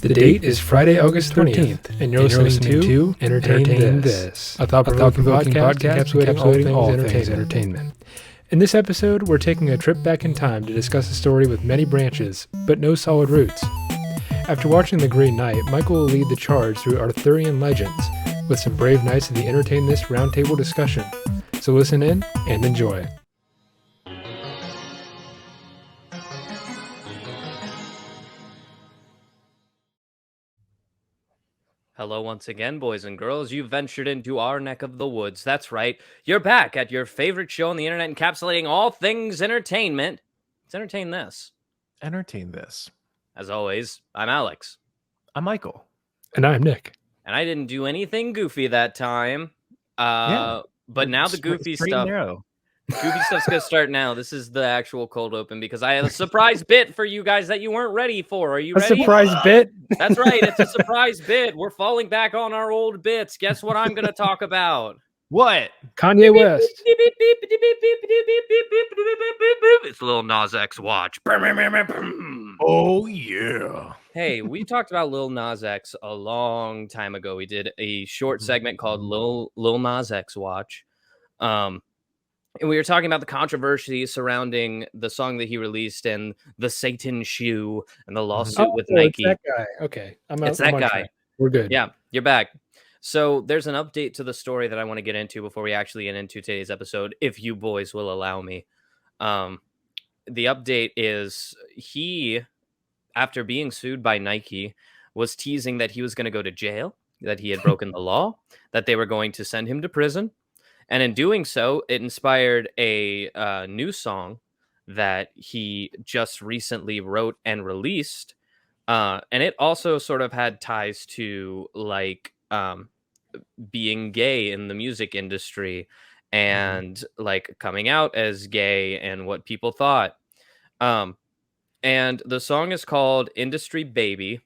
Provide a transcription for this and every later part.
The date is Friday, August 13th, and you're listening to Entertain This, a thought-provoking podcast encapsulating all things entertainment. In this episode, we're taking a trip back in time to discuss a story with many branches, but no solid roots. After watching The Green Knight, Michael will lead the charge through Arthurian Legends, with some brave knights of the Entertain This Roundtable Discussion. So listen in and enjoy. Hello once again, boys and girls. You've ventured into our neck of the woods. That's right. You're back at your favorite show on the internet encapsulating all things entertainment. It's Entertain This. Entertain This. As always, I'm Alex. I'm Michael. And I'm Nick. And I didn't do anything goofy that time. But now the goofy stuff... Goofy stuff's gonna start now. This is the actual cold open because I have a surprise bit for you guys that you weren't ready for. Are you ready? A surprise bit? That's right. It's a surprise bit. We're falling back on our old bits. Guess what I'm gonna talk about? What? Kanye West. It's Lil Nas X watch. Oh yeah. Hey, we talked about Lil Nas X a long time ago. We did a short segment called Lil Nas X watch. And we were talking about the controversy surrounding the song that he released and the Satan shoe and the lawsuit with Nike. It's that guy. Okay. It's that guy. Track. We're good. Yeah, you're back. So there's an update to the story that I want to get into before we actually get into today's episode, if you boys will allow me. The update is he, after being sued by Nike, was teasing that he was going to go to jail, that he had broken the law, that they were going to send him to prison. And in doing so, it inspired a new song that he just recently wrote and released. And it also sort of had ties to like being gay in the music industry and like coming out as gay and what people thought. And the song is called Industry Baby.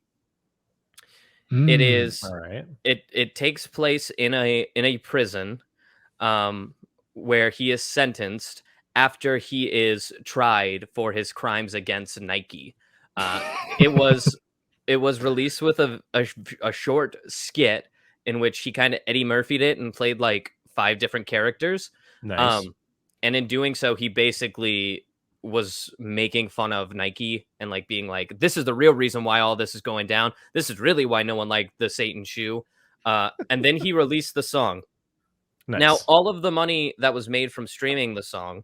It is all right. It takes place in a prison. Where he is sentenced after he is tried for his crimes against Nike. It was released with a short skit in which he kind of Eddie Murphy'd it and played like 5 different characters. Nice. And in doing so, he basically was making fun of Nike and like being like, this is the real reason why all this is going down. This is really why no one liked the Satan shoe. And then he released the song. Nice. Now, all of the money that was made from streaming the song,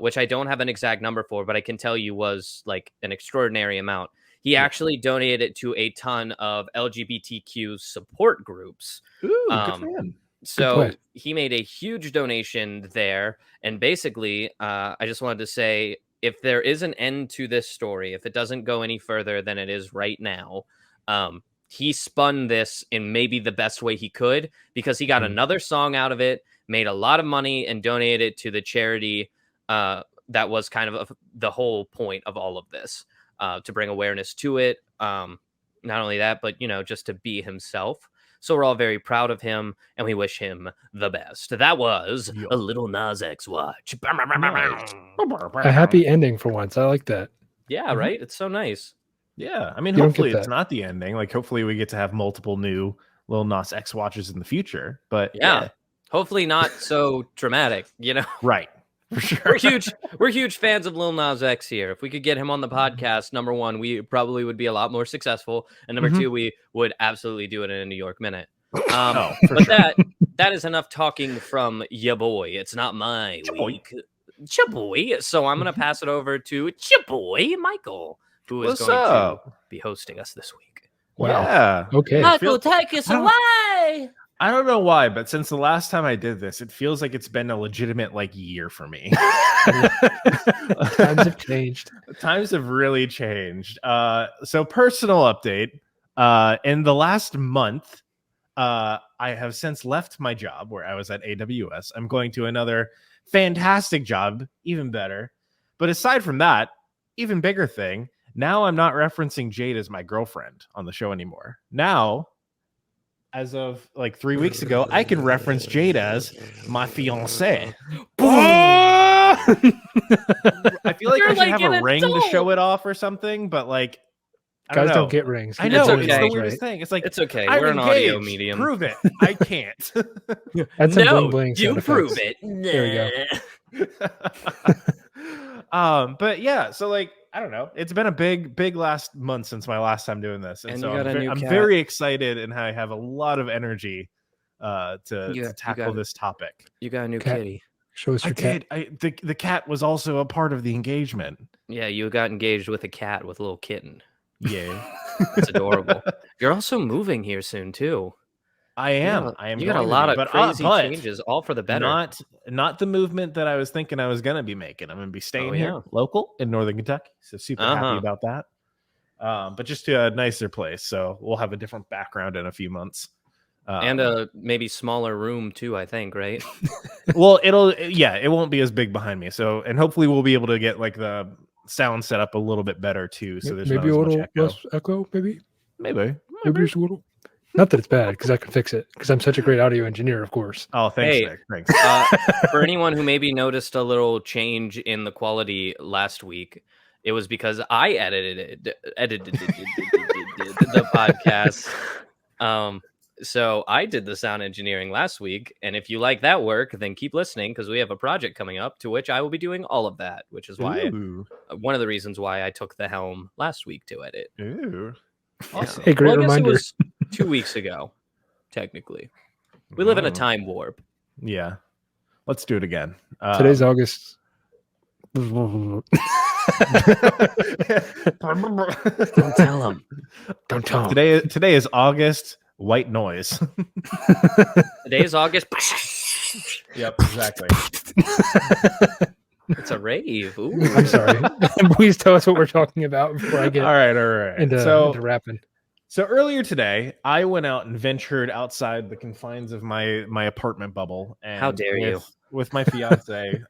which I don't have an exact number for, but I can tell you was like an extraordinary amount. He actually donated it to a ton of LGBTQ support groups. Ooh, good for him. So he made a huge donation there. And basically, I just wanted to say, if there is an end to this story, if it doesn't go any further than it is right now, he spun this in maybe the best way he could because he got another song out of it, made a lot of money, and donated it to the charity that was kind of the whole point of all of this, to bring awareness to it. Not only that, but, you know, just to be himself. So we're all very proud of him, and we wish him the best. That was a Little Nas X watch. A happy ending for once. I like that. Yeah, right? It's so nice. Yeah, I mean, hopefully it's not the ending. Like, hopefully we get to have multiple new Lil Nas X watches in the future. But yeah, hopefully not so dramatic, you know? Right, for sure. We're huge fans of Lil Nas X here. If we could get him on the podcast, number one, we probably would be a lot more successful. And number two, we would absolutely do it in a New York minute. But sure. that is enough talking from ya boy. It's not my week. Cha boy. So I'm going to pass it over to cha boy, Michael, who is going to be hosting us this week. Wow. Yeah. Okay. Michael, take us away. I don't know why, but since the last time I did this, it feels like it's been a legitimate like year for me. Times have changed. Times have really changed. So personal update. In the last month, I have since left my job where I was at AWS. I'm going to another fantastic job, even better. But aside from that, even bigger thing, now I'm not referencing Jade as my girlfriend on the show anymore. Now, as of like 3 weeks ago, I can reference Jade as my fiancée. I feel like I should have a ring to show it off or something, but like Guys don't get rings. I know. It's okay. the weirdest thing. It's like, It's okay. I'm We're an engaged. audio medium. Prove it. I can't. That's some No, bling you sound prove effects. it. There we go. But yeah, so like, I don't know. It's been a big last month since my last time doing this, and And so you got a new I'm cat. very excited, and I have a lot of energy to tackle this topic. You got a new Cat. kitty. Show us I your cat. did. The cat was also a part of the engagement. Yeah, you got engaged with a cat with a little kitten. Yeah, It's adorable. You're also moving here soon too. I am. You got a lot of crazy changes, all for the better. Not the movement that I was thinking I was gonna be making. I'm gonna be staying here, local in Northern Kentucky. So super happy about that. But just to a nicer place. So we'll have a different background in a few months. And a maybe smaller room too, I think, right? Well, it won't be as big behind me. So, and hopefully we'll be able to get like the sound set up a little bit better too. So there's maybe not a as much little less echo, maybe just a little. Not that it's bad, because I can fix it, because I'm such a great audio engineer, of course. Oh, thanks, Hey, Nick. Thanks. For anyone who maybe noticed a little change in the quality last week, it was because I edited the podcast. So I did the sound engineering last week, and if you like that work, then keep listening, because we have a project coming up to which I will be doing all of that, which is why one of the reasons why I took the helm last week to edit. Ooh. Awesome. Hey, great reminder. It was 2 weeks ago, technically. We live in a time warp. Yeah. Let's do it again. Today's August. Don't tell him. Don't tell him. Today is August. White noise. Today is August. Yep, exactly. It's a rave. Ooh. I'm sorry. Please tell us what we're talking about before I get all right. into rapping. So earlier today, I went out and ventured outside the confines of my apartment bubble. And how dare you? With my fiance,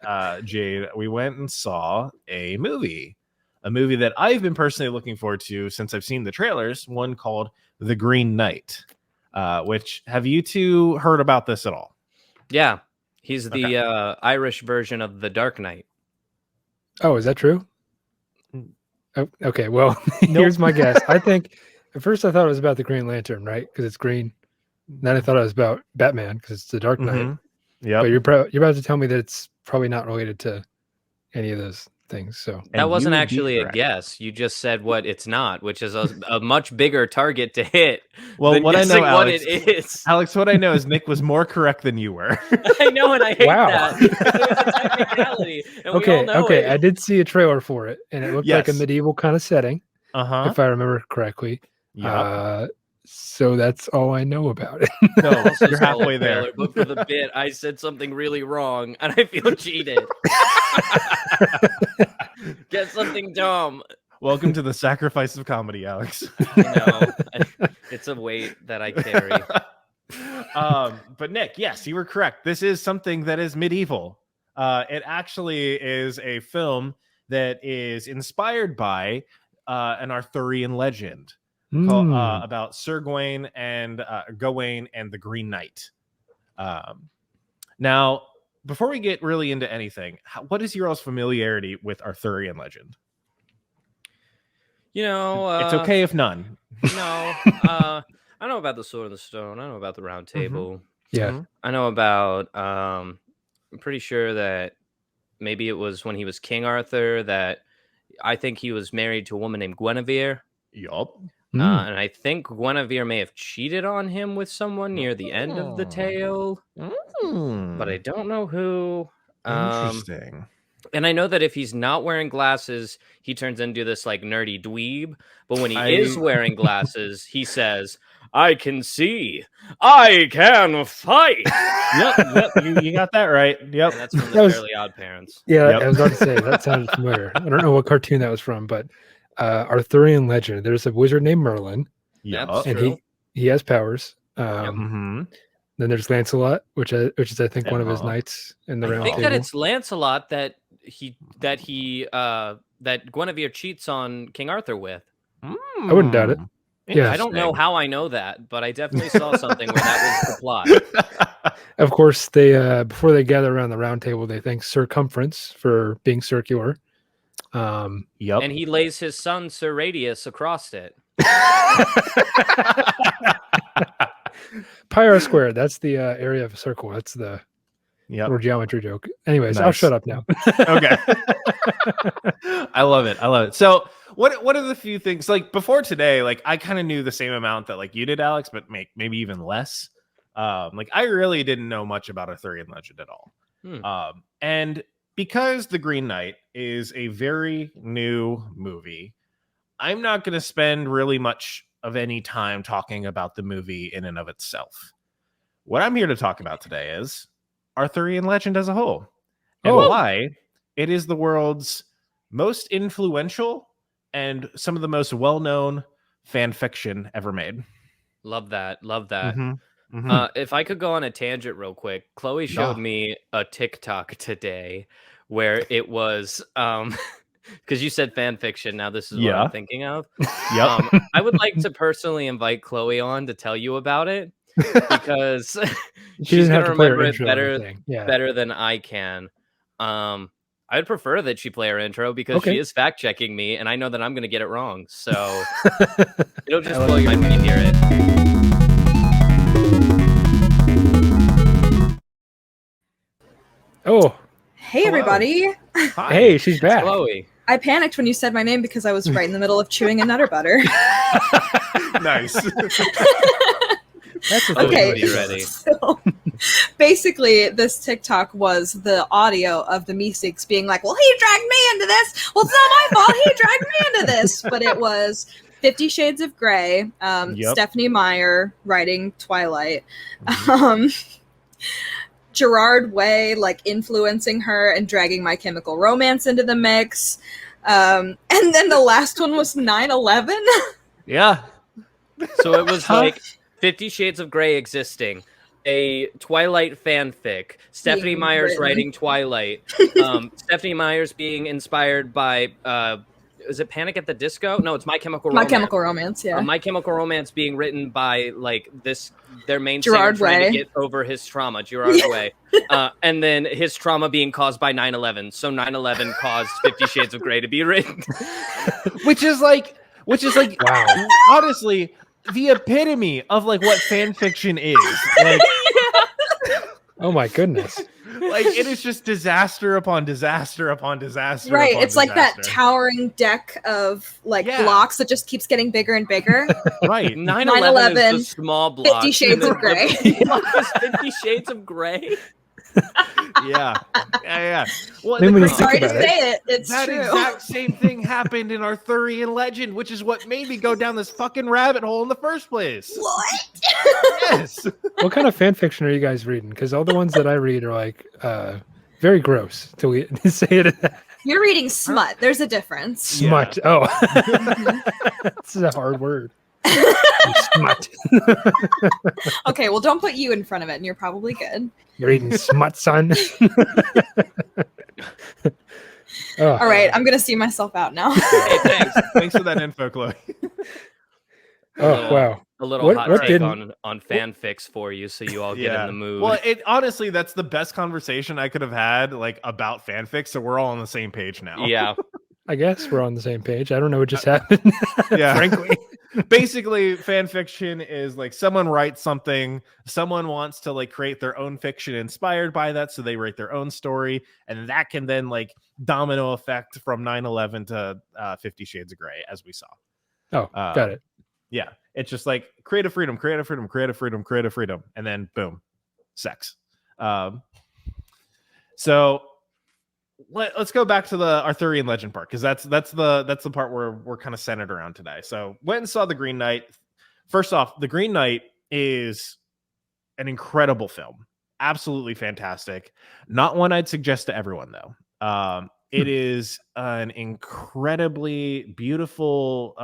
Jade, we went and saw a movie that I've been personally looking forward to since I've seen the trailers. One called The Green Knight. Which, have you two heard about this at all? Yeah, he's the Irish version of The Dark Knight. Oh, is that true? Oh, okay, well, here's my guess. I think at first I thought it was about the Green Lantern, right? Because it's green. Then I thought it was about Batman because it's the Dark Knight. Yeah, but you're about to tell me that it's probably not related to any of those things. So that wasn't actually a guess. You just said what it's not, which is a much bigger target to hit. Well, what I know, Alex, what it is. Alex, what I know is Nick was more correct than you were. I know, and I hate that. It's a technicality, and we all know it. I did see a trailer for it, and it looked like a medieval kind of setting, if I remember correctly. Yeah. So that's all I know about it. No, you're halfway there. But for the bit, I said something really wrong, and I feel cheated. Get something dumb. Welcome to the sacrifice of comedy, Alex. I know. It's a weight that I carry. But Nick, yes, you were correct. This is something that is medieval. It actually is a film that is inspired by an Arthurian legend. About Sir Gawain and the Green Knight. Now, before we get really into anything, what is your all's familiarity with Arthurian legend? It's okay if none. No, I know about the Sword and the Stone. I know about the Round Table. Yeah, I know about. I'm pretty sure that maybe it was when he was King Arthur that I think he was married to a woman named Gwenivere. Yup. And I think Gwenivere may have cheated on him with someone near the end of the tale, but I don't know who. Interesting. And I know that if he's not wearing glasses, he turns into this like nerdy dweeb. But when he is wearing glasses, he says, "I can see, I can fight." Yep. You got that right. Yep. And that's from the Fairly Odd Parents. Yeah, I was about to say that sounded familiar. I don't know what cartoon that was from, but Arthurian legend. There's a wizard named Merlin. Yeah, and he has powers. Then there's Lancelot, which is I think one of his knights in the Round Table. I think that it's Lancelot that Guinevere cheats on King Arthur with. I wouldn't doubt it. Yeah, I don't know how I know that, but I definitely saw something where that was the plot. Of course, they before they gather around the Round Table, they thank Circumference for being circular. Yep. And he lays his son Sir Radius across it. Pi r squared. That's the area of a circle. That's the little geometry joke. Anyways, I'll shut up now. Okay. I love it. So what are the few things, like, before today, like, I kind of knew the same amount that like you did, Alex, but maybe even less. Like, I really didn't know much about Arthurian Legend at all. And because The Green Knight is a very new movie, I'm not going to spend really much of any time talking about the movie in and of itself. What I'm here to talk about today is Arthurian Legend as a whole, and why it is the world's most influential and some of the most well-known fan fiction ever made. Love that. If I could go on a tangent real quick, Chloe showed me a TikTok today where it was because you said fan fiction. Now this is what I'm thinking of. I would like to personally invite Chloe on to tell you about it, because she's gonna remember it better than I can. I would prefer that she play her intro, because she is fact checking me, and I know that I'm gonna get it wrong. So it'll just blow your mind when you hear it. Oh, hey everybody! Hi. Hey, she's back. It's Chloe. I panicked when you said my name because I was right in the middle of chewing a Nutter Butter. Nice. That's okay. Ready. So, basically, this TikTok was the audio of the Meeseeks being like, "Well, he dragged me into this. Well, it's not my fault. He dragged me into this." But it was 50 Shades of Grey. Stephanie Meyer writing Twilight. Gerard Way like influencing her and dragging My Chemical Romance into the mix. And then the last one was 9/11. Yeah. So it was like 50 Shades of Grey existing, a Twilight fanfic, Stephanie Meyer's writing Twilight, Stephanie Meyer's being inspired by is it Panic at the Disco? No, it's My Chemical Romance. My Chemical Romance, yeah. My Chemical Romance being written by like their main Gerard singer trying Way. to get over his trauma, Gerard Way. And then his trauma being caused by 9/11. So 9/11 caused 50 Shades of Grey to be written. Which is like wow. Honestly, the epitome of like what fan fiction is. Like, oh my goodness. Like, it is just disaster upon disaster upon disaster. Right. Upon it's disaster. like that towering deck of like blocks that just keeps getting bigger and bigger. Right. 9/11 is the small block. 50 Shades of Grey. 50 Shades of Grey. Yeah. Well, sorry to say it. It's that true. exact same thing happened in Arthurian Legend, which is what made me go down this fucking rabbit hole in the first place. What? Yes. What kind of fan fiction are you guys reading? Because all the ones that I read are like very gross. To say it. You're reading smut. There's a difference. Smut. Yeah. Oh, this is a hard word. Smut. Okay, well, don't put you in front of it, and you're probably good. You're reading smut, son. All right, I'm gonna see myself out now. Hey, thanks for that info, Chloe. Wow. A little hot take on fanfics for you, so you all get in the mood. Well, honestly, that's the best conversation I could have had, like, about fanfics, so we're all on the same page now. Yeah. I guess we're on the same page. I don't know what just happened. Yeah. Frankly. Basically, fan fiction is like someone writes something, someone wants to like create their own fiction inspired by that, so they write their own story, and that can then like domino effect from 9/11 to 50 Shades of Grey, as we saw. Oh, got it. Yeah, it's just like creative freedom, and then boom, sex. So let's go back to the Arthurian Legend part, because that's the part where we're kind of centered around today. So went and saw The Green Knight. First off, The Green Knight is an incredible film, absolutely fantastic. Not one I'd suggest to everyone though. It is an incredibly beautiful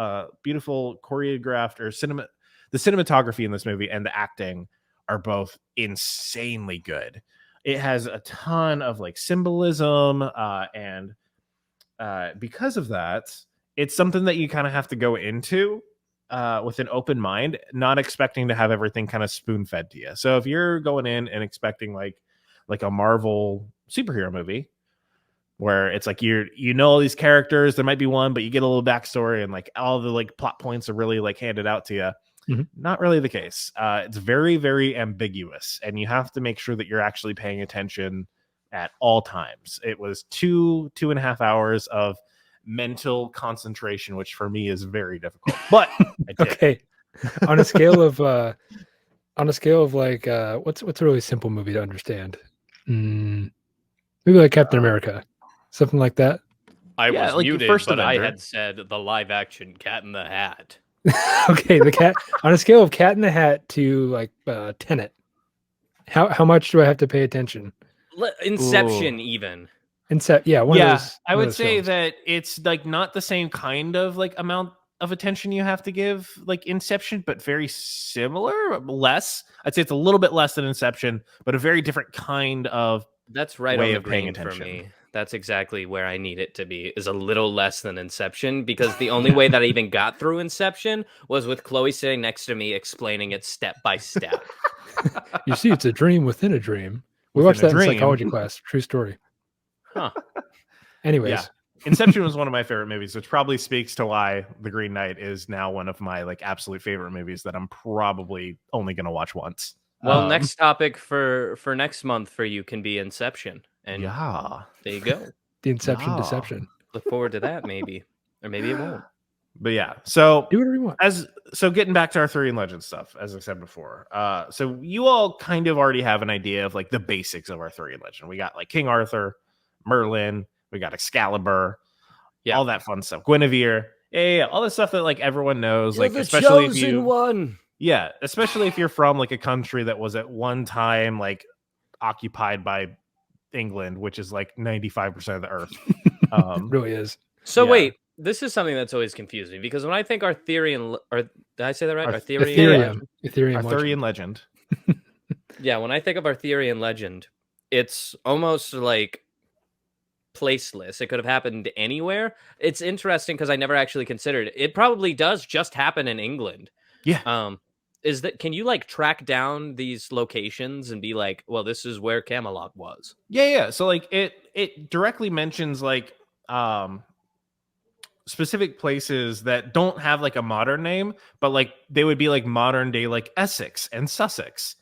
choreographed the cinematography in this movie and the acting are both insanely good. It has a ton of like symbolism, and because of that, it's something that you kind of have to go into with an open mind, not expecting to have everything kind of spoon fed to you. So if you're going in and expecting like a Marvel superhero movie, where it's like you know all these characters. There might be one, but you get a little backstory and like all the like plot points are really like handed out to you. Not really the case. It's very, very ambiguous, and you have to make sure that you're actually paying attention at all times. It was 2.5 hours of mental concentration, which for me is very difficult. But I did. Okay, on a scale of like what's a really simple movie to understand? Maybe like Captain America, something like that. I was like muted, first but Avenger. I had said the live action Cat in the Hat. Okay, the cat on a scale of Cat in the Hat to like Tenet. How much do I have to pay attention? Inception, even. Yeah, I would say films. That it's like not the same kind of like amount of attention you have to give like Inception, but very similar. Less, I'd say it's a little bit less than Inception, but a very different kind of that's right way on the of paying green attention. For me. That's exactly where I need it to be, is a little less than Inception, because the only way that I even got through Inception was with Chloe sitting next to me explaining it step by step. You see, it's a dream within a dream. We watched that in psychology class. True story. Huh. Anyways. Yeah. Inception was one of my favorite movies, which probably speaks to why The Green Knight is now one of my like absolute favorite movies that I'm probably only going to watch once. Well, next topic for next month for you can be Inception. And yeah, there you go. The Inception deception. Look forward to that, maybe. Or maybe it won't. But yeah, so do whatever you want. So getting back to Arthurian Legends stuff, as I said before. So you all kind of already have an idea of like the basics of Arthurian Legend. We got like King Arthur, Merlin, we got Excalibur, all that fun stuff. Guinevere, all the stuff that like everyone knows. You're like the especially chosen if you one. Yeah, especially if you're from like a country that was at one time like occupied by England, which is like 95% of the earth. It really is. So wait, this is something that's always confusing, because when I think Arthurian, or did I say that right? Arthurian Legend. Yeah, when I think of Arthurian Legend, it's almost like placeless. It could have happened anywhere. It's interesting because I never actually considered it. It probably does just happen in England. Yeah. Is that, can you like track down these locations and be like, well, this is where Camelot was? Yeah. So like it directly mentions like specific places that don't have like a modern name, but like they would be like modern day like Essex and Sussex.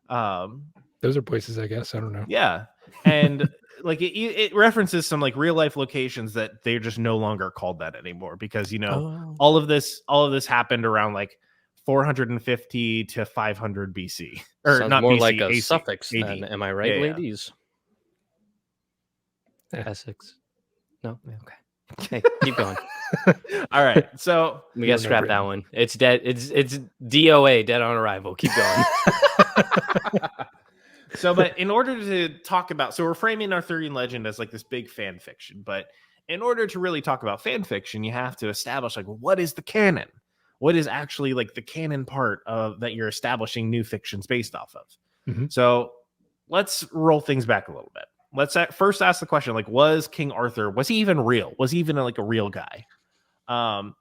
Those are places, I guess. I don't know. Yeah. And like it references some like real life locations that they're just no longer called that anymore, because all of this happened around like 450 to 500 BC, or sounds not more BC, like a AC, suffix AD. then. Am I right, Yeah. ladies? Essex. No. Okay. Hey, keep going. All right, so We gotta scrap that one. It's dead. It's DOA, dead on arrival. Keep going. So, but in order to talk about, so we're framing Arthurian Legend as like this big fan fiction, but in order to really talk about fan fiction, you have to establish like, what is the canon? What is actually like the canon part of that you're establishing new fictions based off of? Mm-hmm. So let's roll things back a little bit. Let's first ask the question, like, was King Arthur, was he even real? Was he even like a real guy? The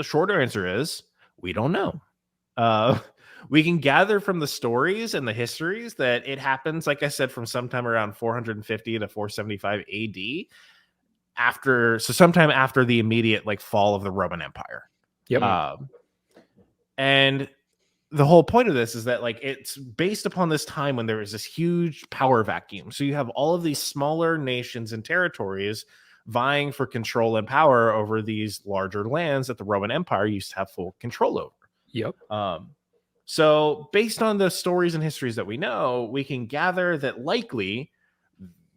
shorter answer is we don't know. We can gather from the stories and the histories that it happens, like I said, from sometime around 450 to 475 AD, sometime after the immediate like fall of the Roman Empire. Yep. And the whole point of this is that like it's based upon this time when there was this huge power vacuum. So you have all of these smaller nations and territories vying for control and power over these larger lands that the Roman Empire used to have full control over. Yep. So based on the stories and histories that we know, we can gather that likely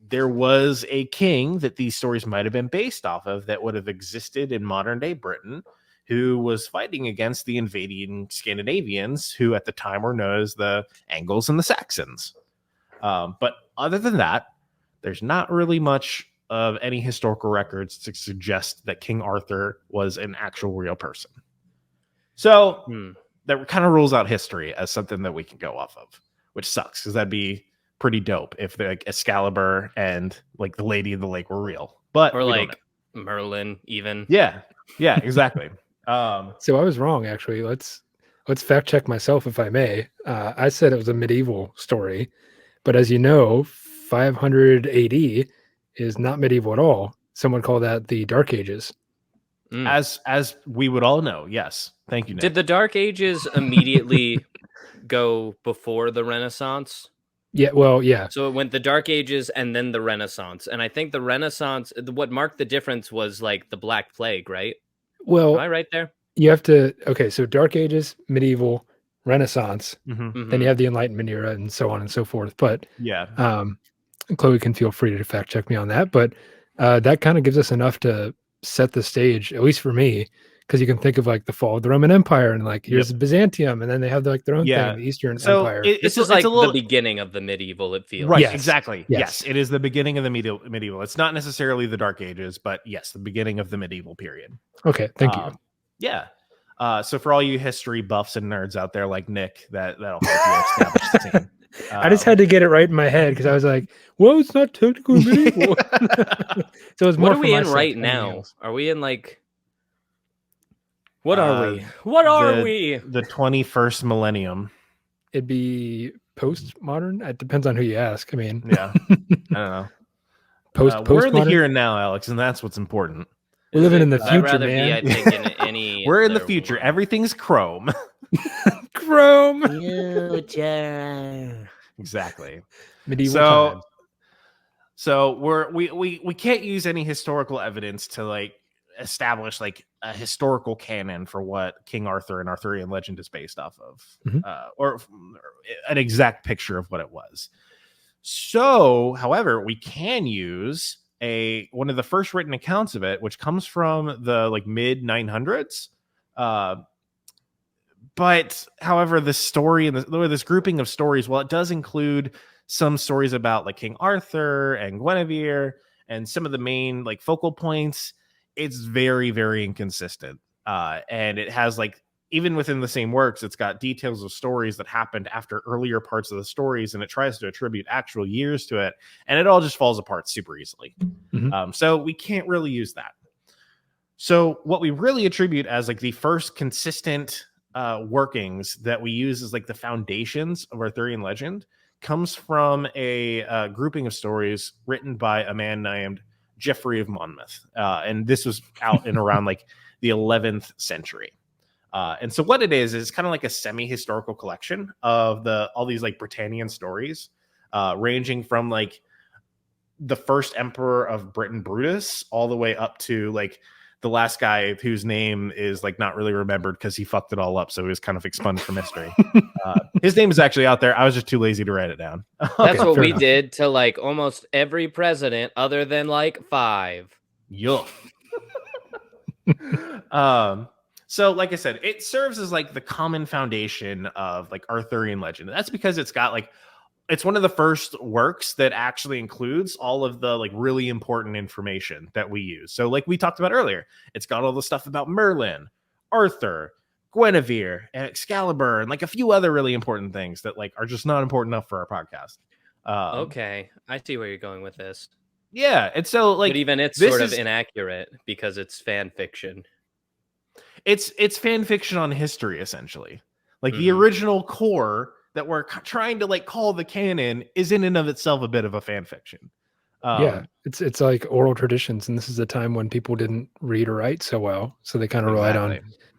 there was a king that these stories might have been based off of that would have existed in modern day Britain, who was fighting against the invading Scandinavians, who at the time were known as the Angles and the Saxons. But other than that, there's not really much of any historical records to suggest that King Arthur was an actual real person. So that kind of rules out history as something that we can go off of, which sucks because that'd be pretty dope if like Excalibur and like the Lady in the Lake were real. But or like Merlin, even. Yeah, exactly. So I was wrong, actually. Let's fact check myself, if I may. I said it was a medieval story, but as you know, 500 AD is not medieval at all. Some would call that the Dark Ages. As we would all know, yes. Thank you, Nick. Did the Dark Ages immediately go before the Renaissance? Yeah, well, yeah. So it went the Dark Ages and then the Renaissance. And I think the Renaissance, what marked the difference was like the Black Plague, right? Well, am I right there? You have to, okay, so Dark Ages, medieval, Renaissance, Mm-hmm. then you have the Enlightenment era and so on and so forth. But yeah, Chloe can feel free to fact check me on that. But that kind of gives us enough to set the stage, at least for me, because you can think of like the fall of the Roman Empire and like here's Byzantium, and then they have like their own thing, the Eastern Empire. This is like the beginning of the medieval, it feels. Right, Yes. exactly. Yes. Yes, it is the beginning of the medieval. It's not necessarily the Dark Ages, but yes, the beginning of the medieval period. Okay, thank you. Yeah. So for all you history buffs and nerds out there like Nick, that'll help you establish the scene. I just had to get it right in my head because I was like, well, it's not technically medieval. So it's more what are we in myself right than now? anything else. Are we in like... What are we? What are we? The 21st millennium. It'd be postmodern. It depends on who you ask. I mean, Yeah. I don't know. We're in the here and now, Alex, and that's what's important. We're living in the I'd future, rather man. be, I think, in any... We're in the other future. one. Everything's Chrome. Chrome. Exactly. Medieval times. So we can't use any historical evidence to like establish like a historical canon for what King Arthur and Arthurian legend is based off of, or an exact picture of what it was. So, however, we can use one of the first written accounts of it, which comes from the like mid 900s. But however, the story and this grouping of stories, well, it does include some stories about like King Arthur and Gwenivere and some of the main like focal points. It's very, very inconsistent. And it has like, even within the same works, it's got details of stories that happened after earlier parts of the stories, and it tries to attribute actual years to it. And it all just falls apart super easily. So we can't really use that. So what we really attribute as like the first consistent workings that we use as like the foundations of Arthurian legend comes from a grouping of stories written by a man named Geoffrey of Monmouth. And this was out in around like the 11th century. And so what it is kind of like a semi-historical collection of all these like Britannian stories, ranging from like the first emperor of Britain, Brutus, all the way up to like the last guy whose name is like not really remembered because he fucked it all up. So he was kind of expunged from history. His name is actually out there. I was just too lazy to write it down. That's what we did to like almost every president other than like 5. Yuck. So like I said, it serves as like the common foundation of like Arthurian legend. That's because it's got like, it's one of the first works that actually includes all of the like really important information that we use. So like we talked about earlier, it's got all the stuff about Merlin, Arthur, Gwenivere, and Excalibur, and like a few other really important things that like are just not important enough for our podcast. Okay, I see where you're going with this. Yeah, and so like, but even it's sort of inaccurate because it's fan fiction. It's fan fiction on history, essentially. Like the original core that we're trying to like call the canon is in and of itself a bit of a fan fiction. Yeah, it's like oral traditions, and this is a time when people didn't read or write so well, so they kind of relied on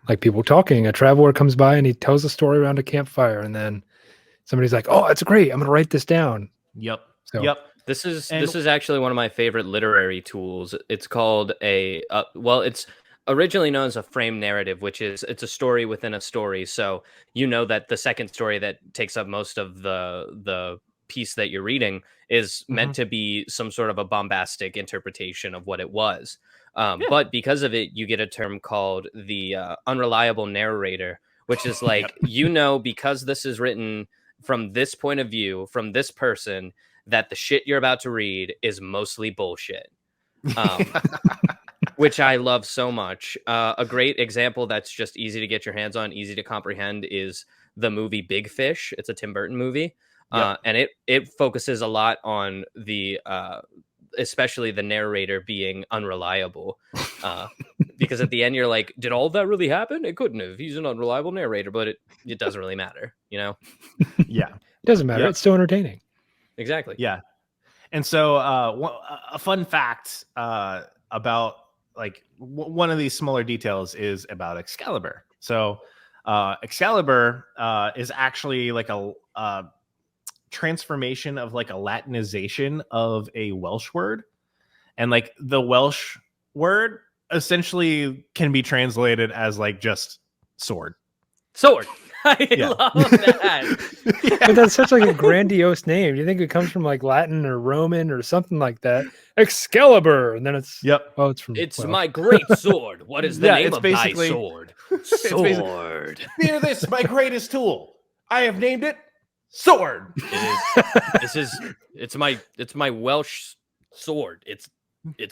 like people talking. A traveler comes by and he tells a story around a campfire, and then somebody's like, "Oh, that's great! I'm going to write this down." Yep. So, yep. This is actually one of my favorite literary tools. It's called it's originally known as a frame narrative, which is it's a story within a story. So you know that the second story that takes up most of the piece that you're reading is meant to be some sort of a bombastic interpretation of what it was. But because of it, you get a term called the unreliable narrator, which is like, because this is written from this point of view, from this person, that the shit you're about to read is mostly bullshit. Which I love so much. A great example that's just easy to get your hands on, easy to comprehend, is the movie Big Fish. It's a Tim Burton movie. And it focuses a lot on the especially the narrator being unreliable. Because at the end you're like, did all of that really happen? It couldn't have. He's an unreliable narrator, but it doesn't really matter, you know? Yeah. It doesn't matter. It's still entertaining. Exactly. Yeah. And so a fun fact about like one of these smaller details is about Excalibur. So Excalibur is actually like a transformation of like a Latinization of a Welsh word. And like the Welsh word essentially can be translated as like just sword. Sword. I Yeah. love that. Yeah. But that's such like a grandiose name. You think it comes from like Latin or Roman or something like that? Excalibur, and then it's Yep. oh, it's from It's Welsh. my great sword. What is the Yeah, name it's of thy basically- sword? basically- Sword. Hear this, my greatest tool. I have named it Sword. It's my Welsh sword. It's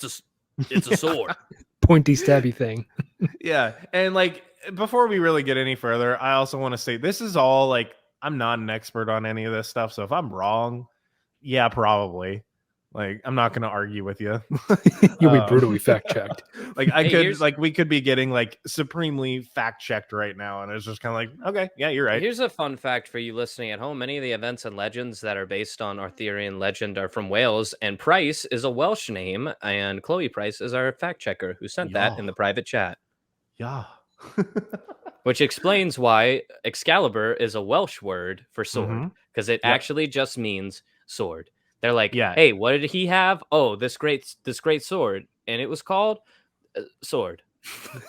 a sword. pointy stabby thing. Yeah. And like before we really get any further, I also want to say this is all like I'm not an expert on any of this stuff. So if I'm wrong, yeah, probably. Like I'm not gonna argue with you. You'll be brutally fact checked. Like I Hey, could here's- like we could be getting like supremely fact checked right now, and it's just kind of like, okay, yeah, you're right. Here's a fun fact for you listening at home. Many of the events and legends that are based on Arthurian legend are from Wales, and Price is a Welsh name, and Chloe Price is our fact checker who sent that in the private chat. Yeah. Which explains why Excalibur is a Welsh word for sword, because it actually just means sword. They're like, Yeah. hey, what did he have? Oh, this great sword, and it was called sword.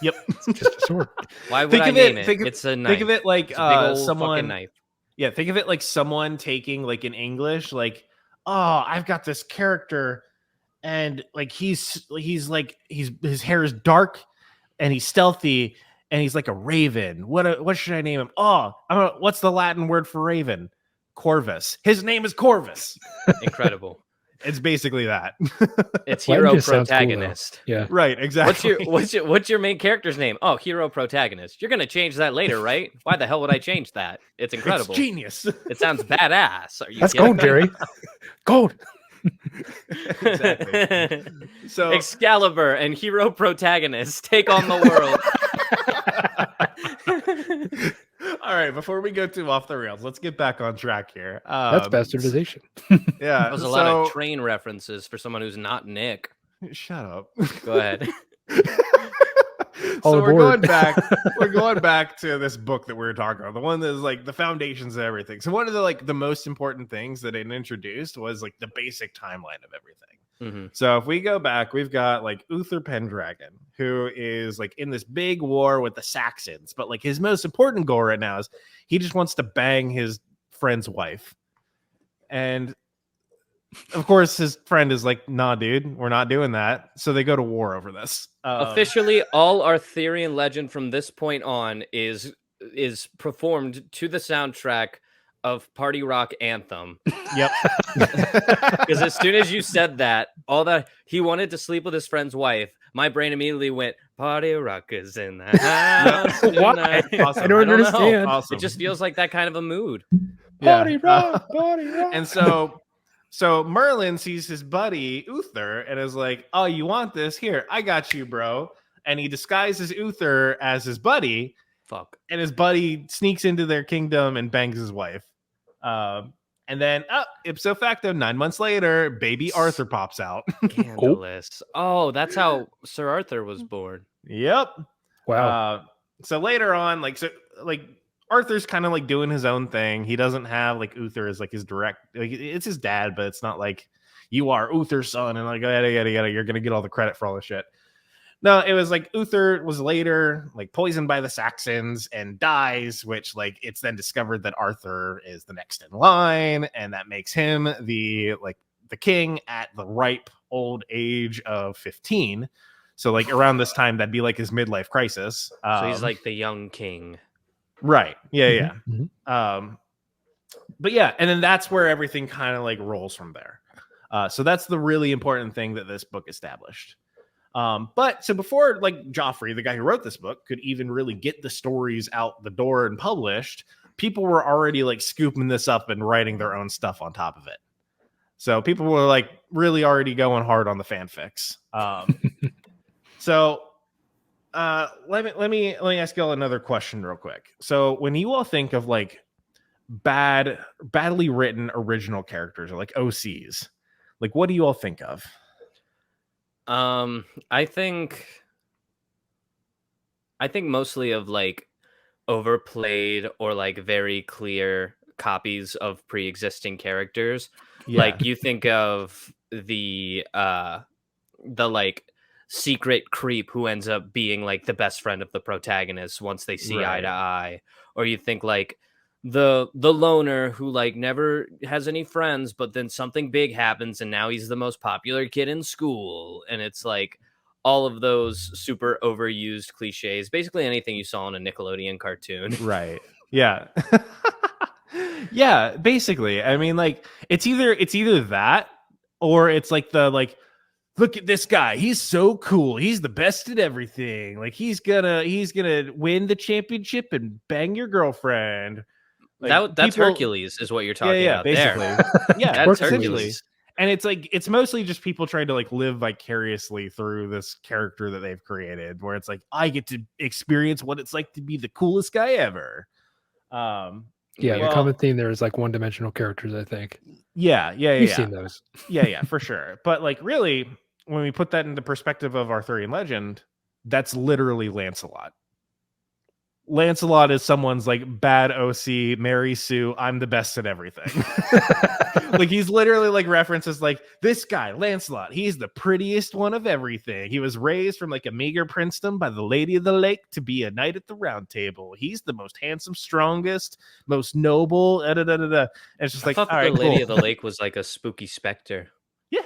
Yep. It's just a sword. Why would Think I of name it- it? think of- It's a knife. Think of it like It's a big old someone fucking knife. Yeah, think of it like someone taking like in English, like, oh, I've got this character, and like he's his hair is dark, and he's stealthy, and he's like a raven. What should I name him? Oh, what's the Latin word for raven? Corvus. His name is Corvus. Incredible. It's basically that. It's Latin hero just sounds cool, though. protagonist. Yeah. Right, exactly. What's your main character's name? Oh, hero protagonist. You're gonna change that later, right? Why the hell would I change that? It's incredible. It's genius. It sounds badass. Are you That's kidding gold, me? Jerry. Gold. Exactly. So Excalibur and hero protagonist take on the world. all right, before we go too off the rails, let's get back on track here. That's bastardization. Yeah, That was a lot of train references for someone who's not Nick. Shut up. Go ahead. All So we're aboard. going back. We're going back to this book that we were talking about, the one that is like the foundations of everything. So one of the most important things that it introduced was like the basic timeline of everything. Mhm. So if we go back, we've got like Uther Pendragon, who is like in this big war with the Saxons, but like his most important goal right now is he just wants to bang his friend's wife. And of course, his friend is like, nah, dude, we're not doing that. So they go to war over this. Officially, all Arthurian legend from this point on is performed to the soundtrack of Party Rock Anthem. Yep. Because as soon as you said that, all that he wanted to sleep with his friend's wife, my brain immediately went, Party Rock is in the house What? tonight. Awesome. I don't know. understand. Awesome. It just feels like that kind of a mood. Party rock, party rock. And so Merlin sees his buddy Uther and is like, oh, you want this? Here, I got you, bro. And he disguises Uther as his buddy, Fuck. and his buddy sneaks into their kingdom and bangs his wife. And then, ipso facto, 9 months later, baby Arthur pops out. Scandalous. Oh, that's how Sir Arthur was born. Yep. Wow. So later on, Arthur's kind of like doing his own thing. He doesn't have like Uther as like his direct, like it's his dad, but it's not like you are Uther's son and like yada yada yada. You're gonna get all the credit for all this shit. No, it was like Uther was later like poisoned by the Saxons and dies, which like it's then discovered that Arthur is the next in line, and that makes him the king at the ripe old age of 15. So like around this time, that'd be like his midlife crisis. So he's like the young king. Right. Yeah. Mhm. But yeah, and then that's where everything kind of like rolls from there. So that's the really important thing that this book established. But so before like Joffrey, the guy who wrote this book, could even really get the stories out the door and published, people were already like scooping this up and writing their own stuff on top of it. So people were like really already going hard on the fanfics. So let me ask y'all another question real quick. So when you all think of like badly written original characters or like OCs, Like, what do you all think of? I think mostly of like overplayed or like very clear copies of pre-existing characters. Like you think of the like secret creep who ends up being like the best friend of the protagonist once they see eye to eye, or you think like the loner who like never has any friends, but then something big happens and now he's the most popular kid in school, and it's like all of those super overused cliches, basically anything you saw in a Nickelodeon cartoon. Right. Yeah. Yeah, basically. I mean, like, it's either that, or it's like the like, look at this guy, he's so cool, he's the best at everything, like he's gonna win the championship and bang your girlfriend. Like, that's Hercules is what you're talking about basically. there. Yeah, That's essentially. Hercules. And it's like, it's mostly just people trying to like live vicariously through this character that they've created, where it's like, I get to experience what it's like to be the coolest guy ever. The common theme there is like one-dimensional characters, I think. You've seen those. Yeah, for sure. But like, really, when we put that into perspective of Arthurian legend, that's literally Lancelot. Lancelot is someone's like bad OC, Mary Sue, I'm the best at everything. Like, he's literally like references like, this guy, Lancelot, he's the prettiest one of everything. He was raised from like a meager princedom by the Lady of the Lake to be a knight at the Round Table. He's the most handsome, strongest, most noble. And it's just like, I thought all right, the Lady cool. of the Lake was like a spooky specter. Yeah,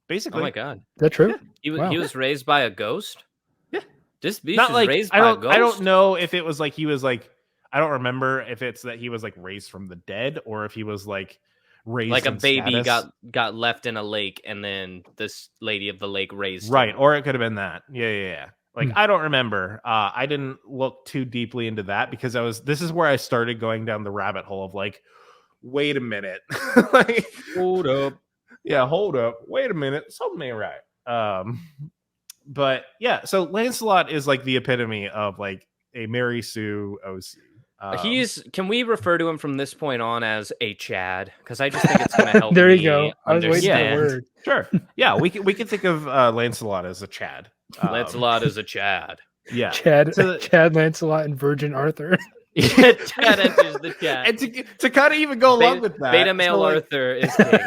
basically. Oh my god, Is that true? he was raised by a ghost. Yeah, this beast not is like raised by a ghost. I don't know if it was like he was like, I don't remember if it's that he was like raised from the dead, or if he was like raised like a in baby status. got left in a lake and then this Lady of the Lake raised Right, him. or it could have been that. Yeah. Like, I don't remember. I didn't look too deeply into that because this is where I started going down the rabbit hole of like, wait a minute. Like, hold up. Yeah, hold up. Wait a minute. Something ain't right. But yeah, so Lancelot is like the epitome of like a Mary Sue OC. Can we refer to him from this point on as a Chad? Because I just think it's going to help. There me you go. I was waiting for the understand. word. Sure. Yeah, we can think of Lancelot as a Chad. Lancelot is a Chad. Yeah. Chad, Lancelot, and Virgin Arthur. Chad enters the chat. And to kind of even go along with that, beta male Arthur is king.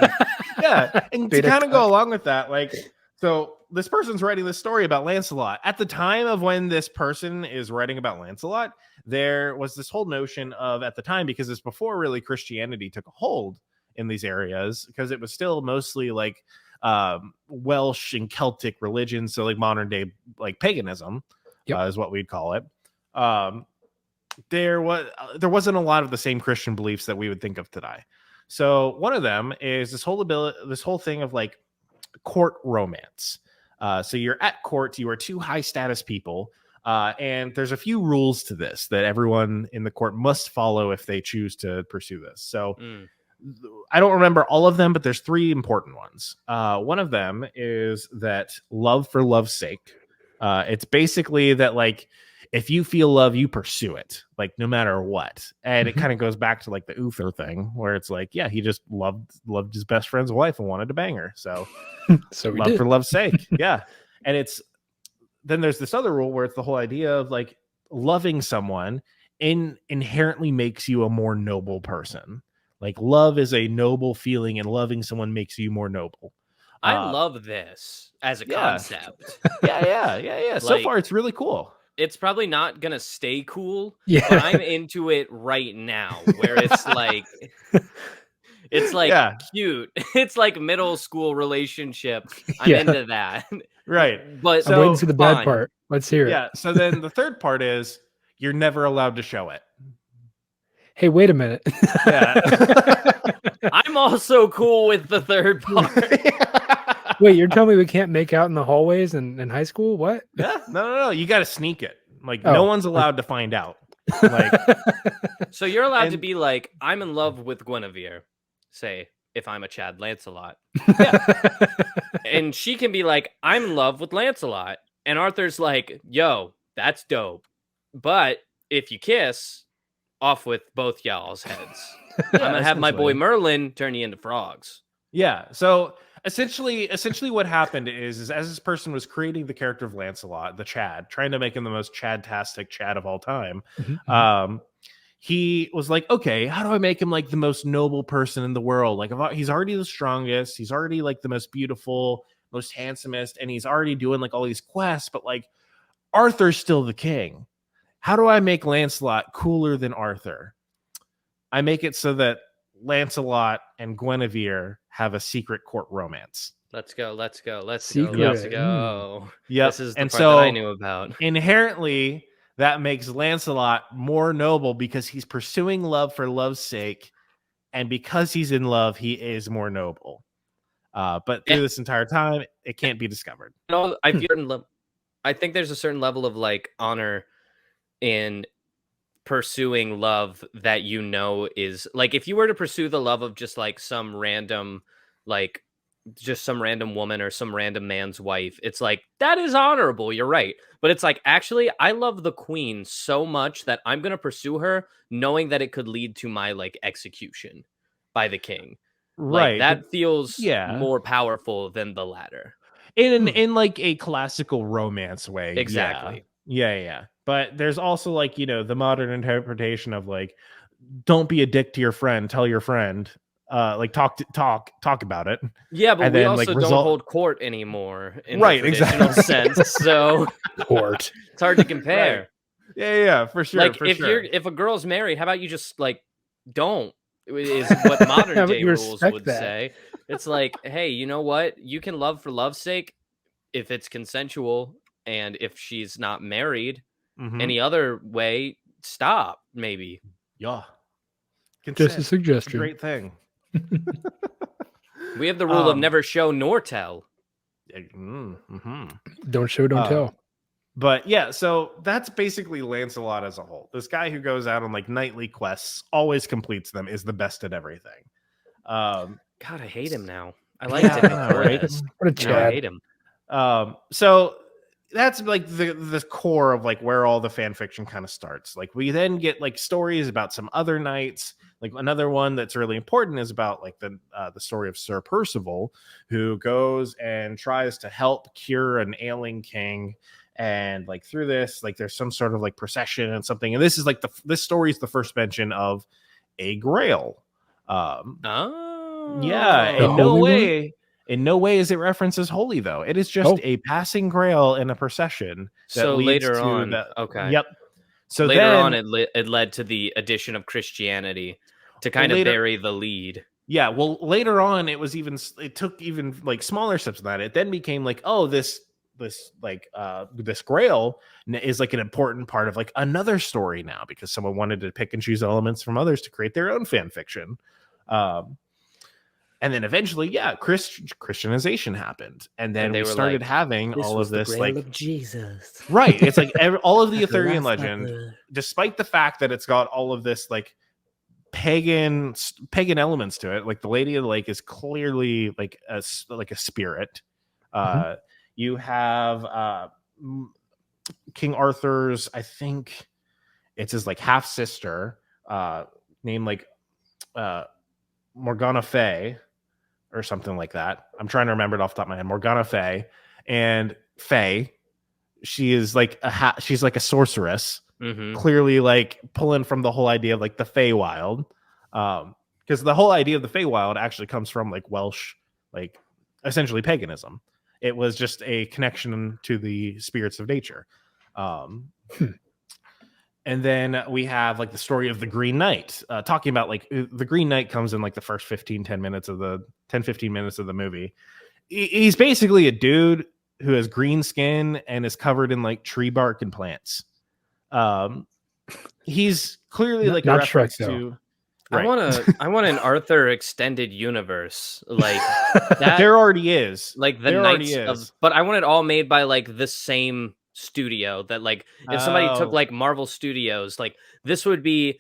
Yeah, and to Beta kind of go along with that, like, so this person's writing this story about Lancelot. At the time of when this person is writing about Lancelot, there was this whole notion of, at the time, because it's before really Christianity took a hold in these areas, because it was still mostly like Welsh and Celtic religions, so like modern day like paganism is what we'd call it. There wasn't a lot of the same Christian beliefs that we would think of today. So one of them is this whole thing of like court romance. So you're at court, you are two high status people, and there's a few rules to this that everyone in the court must follow if they choose to pursue this. So I don't remember all of them, but there's three important ones. One of them is that love for love's sake. It's basically that, like, if you feel love, you pursue it, like, no matter what. And it kind of goes back to like the Uther thing, where it's like, yeah, he just loved his best friend's wife and wanted to bang her. So, love for love's sake. Yeah. And then there's this other rule where it's the whole idea of like loving someone inherently makes you a more noble person. Like, love is a noble feeling, and loving someone makes you more noble. I love this as a concept. Yeah. So far, it's really cool. It's probably not gonna stay cool, Yeah. but I'm into it right now, where it's like cute. It's like middle school relationship. I'm into that. Right. But I'm waiting for the bad part. Let's hear it. Yeah. So then the third part is you're never allowed to show it. Hey, wait a minute. Yeah. I'm also cool with the third part. Wait, you're telling me we can't make out in the hallways in high school? What? Yeah. No. You got to sneak it. Like, no one's allowed to find out. Like, so you're allowed to be like, I'm in love with Gwenivere, say, if I'm a Chad Lancelot. Yeah. And she can be like, I'm in love with Lancelot. And Arthur's like, yo, that's dope. But if you kiss, off with both y'all's heads. I'm going to have my boy Merlin turn you into frogs. Yeah. So Essentially what happened is as this person was creating the character of Lancelot, the Chad, trying to make him the most Chad-tastic Chad of all time, he was like, okay, how do I make him like the most noble person in the world? Like, he's already the strongest, he's already like the most beautiful, most handsomest, and he's already doing like all these quests, but like Arthur's still the king. How do I make Lancelot cooler than Arthur? I make it so that Lancelot and Gwenivere have a secret court romance. Let's go. Yeah, This is the part so that I knew about. Inherently, that makes Lancelot more noble because he's pursuing love for love's sake, and because he's in love, he is more noble. But through this entire time, it can't be discovered. I think there's a certain level of like honor in pursuing love that is like, if you were to pursue the love of just like some random woman or some random man's wife, it's like, that is honorable, you're right. But it's like, actually, I love the queen so much that I'm gonna pursue her knowing that it could lead to my like execution by the king. Right, like, that feels more powerful than the latter in like a classical romance way. Exactly. Yeah. But there's also like, the modern interpretation of like, don't be a dick to your friend, tell your friend, like talk about it. Yeah, but and we then, also like, don't hold court anymore in right, the traditional sense. So court. It's hard to compare. Right. Yeah, for sure. Like, if if a girl's married, how about you just like don't? Is what modern day rules would say. It's like, hey, you know what? You can love for love's sake if it's consensual, and if she's not married, any other way, stop. Maybe. Yeah. Just a suggestion. Great thing. We have the rule of never show nor tell. Don't show, don't tell. But yeah, so that's basically Lancelot as a whole. This guy who goes out on like nightly quests, always completes them, is the best at everything. God, I hate him now. I liked him before this. What a Chad. Now I hate him. So that's like the core of like where all the fan fiction kind of starts. Like, we then get like stories about some other knights. Like, another one that's really important is about like the story of Sir Percival, who goes and tries to help cure an ailing king. And like through this, like there's some sort of like procession and something. And this is like this story is the first mention of a grail. Yeah, in no way is it referenced as holy, though. It is just a passing grail in a procession. So later on, okay, yep. So later on, it led to the addition of Christianity to kind of bury the lead. Yeah, well, later on, it took even like smaller steps than that. It then became like, oh, this grail is like an important part of like another story now, because someone wanted to pick and choose elements from others to create their own fan fiction. And then eventually, Christianization happened, and then we started having all of this, like, of Jesus. Right? It's like all of the Arthurian legend, despite the fact that it's got all of this like pagan elements to it. Like, the Lady of the Lake is clearly like a spirit. You have King Arthur's, I think it's his like half sister, named like Morgana Fey or something like that. I'm trying to remember it off the top of my head. Morgana Fey. And Fey, she is like she's like a sorceress, clearly like pulling from the whole idea of like the Feywild, because the whole idea of the Feywild actually comes from like Welsh, like essentially paganism. It was just a connection to the spirits of nature. And then we have like the story of the Green Knight, talking about like the Green Knight comes in like the first 15 minutes of the movie. He's basically a dude who has green skin and is covered in like tree bark and plants. He's clearly like not a reference Shrek, to. Right. I want an Arthur extended universe, like that. There already is, like the Knights of, but I want it all made by like the same studio. That like if somebody took like Marvel Studios, like this would be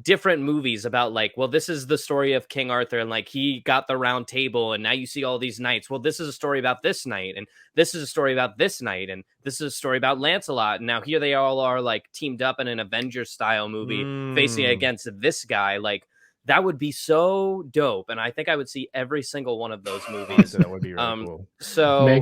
different movies about like, well, this is the story of King Arthur, and like he got the round table, and now you see all these knights. Well, this is a story about this knight, and this is a story about this knight, and this is a story about Lancelot. And now here they all are like teamed up in an Avengers style movie facing against this guy. Like That would be so dope, and I think I would see every single one of those movies. That would be really cool. So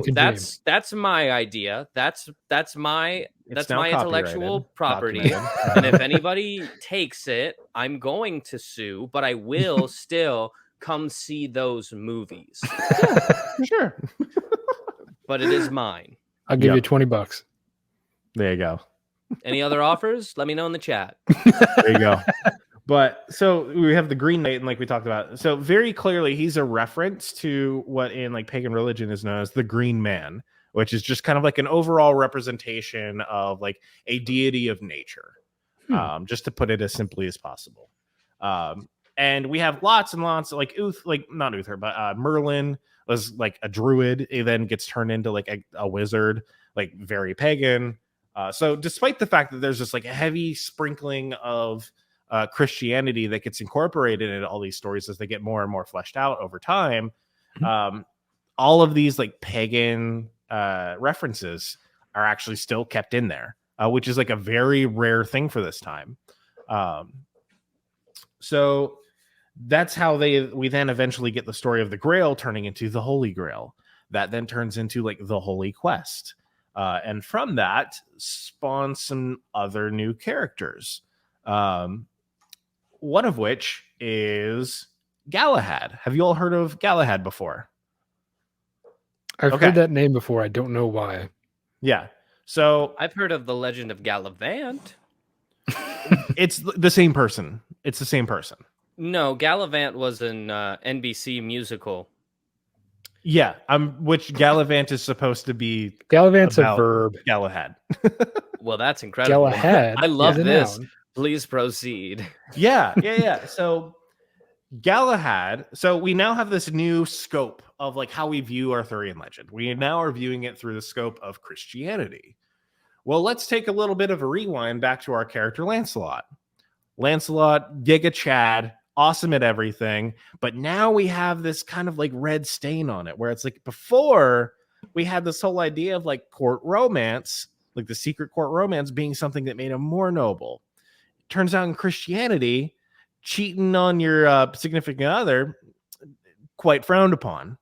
that's my idea. That's my It's my now intellectual copyrighted, property. And if anybody takes it, I'm going to sue, but I will still come see those movies. Sure. But it is mine. I'll give you $20. There you go. Any other offers? Let me know in the chat. There you go. But so we have the Green Knight, and like we talked about, so very clearly he's a reference to what in like pagan religion is known as the Green Man, which is just kind of like an overall representation of like a deity of nature, just to put it as simply as possible. And we have lots and lots of like not Uther, but Merlin was like a druid. He then gets turned into like a wizard, like very pagan. So despite the fact that there's just like a heavy sprinkling of Christianity that gets incorporated into all these stories as they get more and more fleshed out over time, all of these like pagan references are actually still kept in there, which is like a very rare thing for this time. So that's how we then eventually get the story of the Grail turning into the Holy Grail. That then turns into like the Holy Quest. And from that spawns some other new characters. One of which is Galahad. Have you all heard of Galahad before? I've heard that name before. I don't know why. Yeah. So I've heard of the legend of Gallivant. It's the same person. It's the same person. No, Gallivant was an NBC musical. Yeah, which Gallivant is supposed to be. Gallivant's a verb. Galahad. Well, that's incredible. Galahad. I love this. Please proceed. Yeah. So Galahad. So we now have this new scope of like how we view Arthurian legend. We now are viewing it through the scope of Christianity. Well, let's take a little bit of a rewind back to our character Lancelot. Lancelot, Giga Chad, awesome at everything, but now we have this kind of like red stain on it, where it's like before we had this whole idea of like court romance, like the secret court romance being something that made him more noble. Turns out in Christianity, cheating on your significant other quite frowned upon.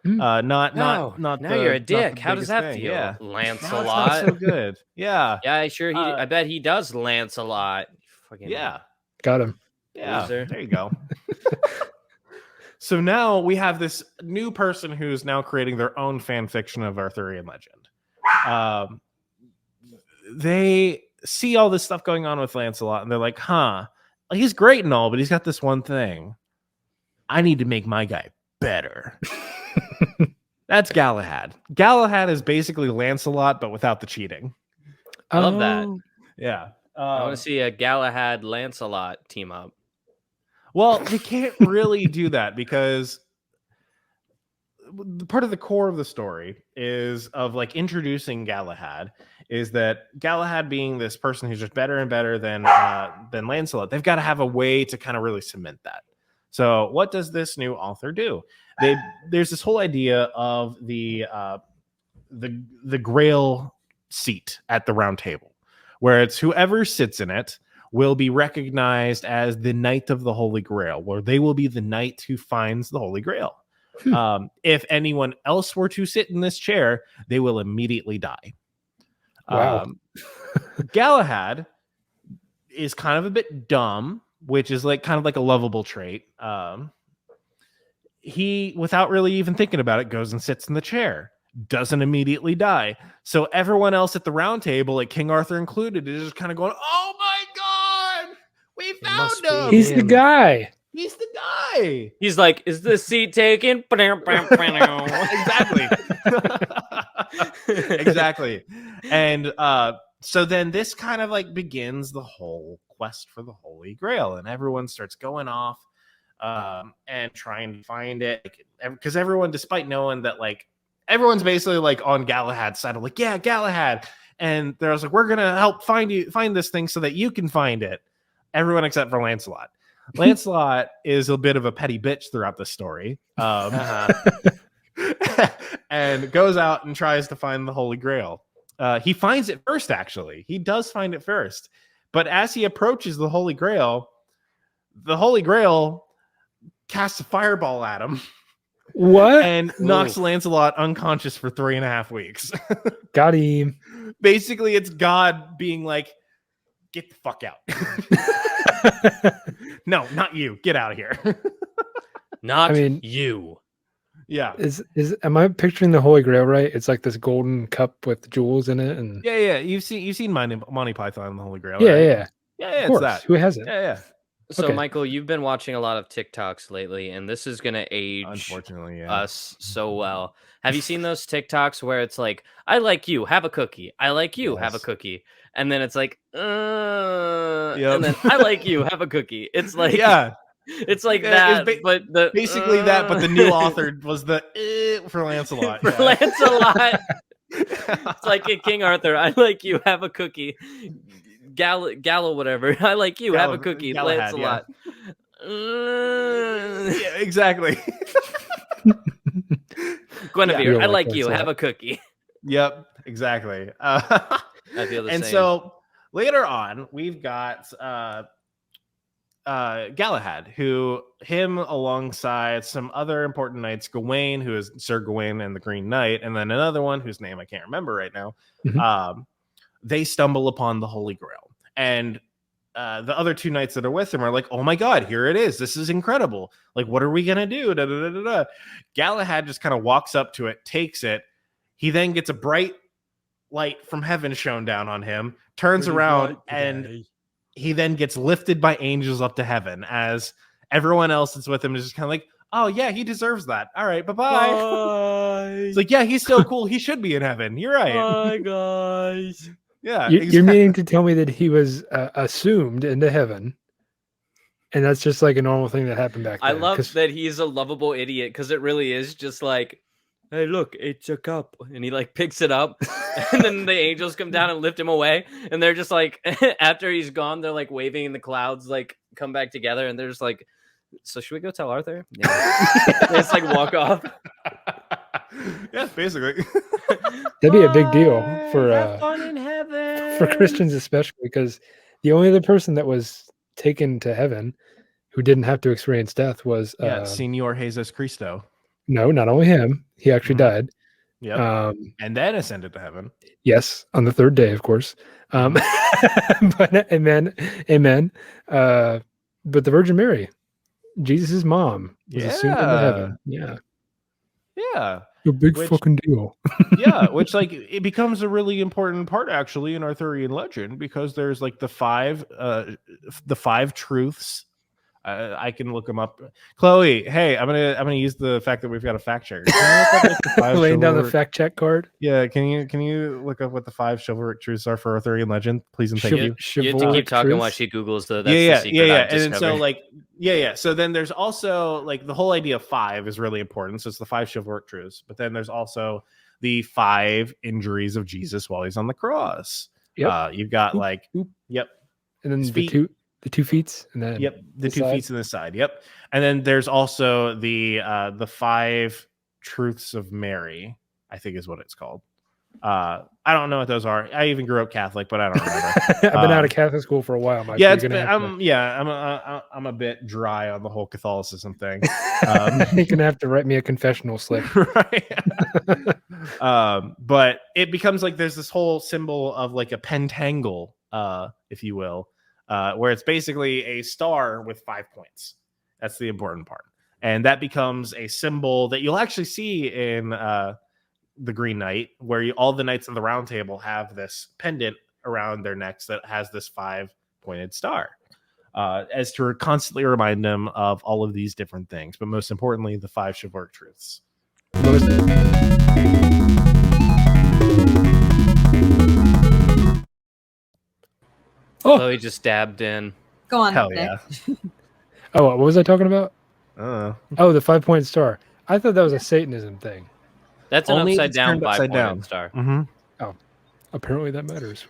Not now you're a dick. How does that feel? Yeah. Lancelot. Not so good. Yeah. Yeah, sure. I bet he does Lancelot. Fucking got him. Yeah, loser. There you go. So now we have this new person who's now creating their own fan fiction of Arthurian legend. They see all this stuff going on with Lancelot, and they're like, he's great and all, but he's got this one thing. I need to make my guy better. That's Galahad. Galahad is basically Lancelot, but without the cheating. I love that. Yeah. I want to see a Galahad Lancelot team up. Well, they can't really do that because part of the core of the story is of like introducing Galahad is that Galahad being this person who's just better and better than Lancelot. They've got to have a way to kind of really cement that. So what does this new author do? There's this whole idea of the Grail seat at the round table, where it's whoever sits in it will be recognized as the Knight of the Holy Grail, where they will be the knight who finds the Holy Grail. If anyone else were to sit in this chair, they will immediately die. Wow. Galahad is kind of a bit dumb, which is like kind of like a lovable trait. He, without really even thinking about it, goes and sits in the chair, doesn't immediately die. So everyone else at the round table, like King Arthur included, is just kind of going, "Oh my God, we found him! He's the guy. He's the guy." He's like, "Is the seat taken?" Exactly. Exactly. And so then this kind of like begins the whole quest for the Holy Grail, and everyone starts going off and trying to find it, because everyone, despite knowing that like everyone's basically like on Galahad's side of like, yeah, Galahad, and they're like, we're gonna help find this thing so that you can find it. Everyone except for Lancelot. Lancelot is a bit of a petty bitch throughout the story, and goes out and tries to find the Holy Grail. He finds it first, actually. He does find it first. But as he approaches the Holy Grail casts a fireball at him. What? And knocks Lancelot unconscious for 3.5 weeks. Got him. Basically, it's God being like, get the fuck out. No, not you. Get out of here. You. Yeah. Am I picturing the Holy Grail right? It's like this golden cup with jewels in it, and Yeah. You've seen Monty Python and the Holy Grail. Yeah, right? Yeah, Of it's course. that. Who hasn't? Yeah. So, Okay. Michael, you've been watching a lot of TikToks lately, and this is going to age Unfortunately, us so well. Have you seen those TikToks where it's like, I like you, have a cookie. I like you, have a cookie. And then it's like, and then I like you, have a cookie. It's like, it's like that, but basically that, but the new author was the for Lancelot. For Lancelot. It's like in King Arthur, I like you, have a cookie. Gallo, whatever. I like you, have a cookie. Galahad, Lancelot. Yeah, exactly. Guinevere, I like you, have a cookie. Yep, exactly. I feel the same. And so later on, we've got Galahad, him alongside some other important knights, Gawain, who is Sir Gawain and the Green Knight, and then another one whose name I can't remember right now. Mhm. They stumble upon the Holy Grail, and the other two knights that are with him are like, "Oh my God, here it is! This is incredible! Like, what are we gonna do?" Da, da, da, da, da. Galahad just kind of walks up to it, takes it. He then gets a bright light from heaven shone down on him, turns around, and he then gets lifted by angels up to heaven, as everyone else that's with him is just kind of like, "Oh yeah, he deserves that. All right, bye-bye." It's like, yeah, he's so cool. He should be in heaven. You're right. Bye, guys. Yeah, You're meaning to tell me that he was assumed into heaven, and that's just like a normal thing that happened back then. I love that he's a lovable idiot, because it really is just like, hey, look, it's a cup. And he like picks it up, and then the angels come down and lift him away. And they're just like, after he's gone, they're like waving in the clouds, like come back together. And they're just like, so should we go tell Arthur? Yeah. They just like walk off. Yeah, basically. That'd be a big deal for Have fun in heaven. for Christians, especially because the only other person that was taken to heaven who didn't have to experience death was Senor Jesus Cristo. No, not only him. He actually died. Yeah, and then ascended to heaven. Yes, on the third day, of course. But amen. But the Virgin Mary, Jesus' mom, was assumed into heaven. Yeah. A big fucking deal. Yeah, which like it becomes a really important part actually in Arthurian legend, because there's like the five truths. I can look them up. Chloe, hey, I'm gonna use the fact that we've got a fact checker. Laying down the fact check card. Yeah, can you look up what the 5 chivalric truths are for Arthurian legend, please and thank you. You have to keep talking while she Googles the secret. And so like so then there's also like the whole idea of 5 is really important. So it's the 5 chivalric truths, but then there's also the 5 injuries of Jesus while he's on the cross. Yep. You've got and then the 2 feet, and then the 2 feet in the side. Yep. And then there's also the 5 truths of Mary, I think is what it's called. I don't know what those are. I even grew up Catholic, but I don't remember. I've been out of Catholic school for a while, Mike. I'm a bit dry on the whole Catholicism thing. You're gonna have to write me a confessional slip. Right. But it becomes like there's this whole symbol of like a pentangle, if you will. Where it's basically a star with 5 points. That's the important part. And that becomes a symbol that you'll actually see in the Green Knight, where all the knights of the Round Table have this pendant around their necks that has this 5-pointed star, as to constantly remind them of all of these different things. But most importantly, the 5 chivalric truths. Oh, he just dabbed in. Go on. Hell Nick. yeah. Oh, what was I talking about? Oh, the 5-point star. I thought that was a Satanism thing. That's an Only upside it's down turned upside 5-pointed down. star. Mm-hmm. Oh, apparently that matters.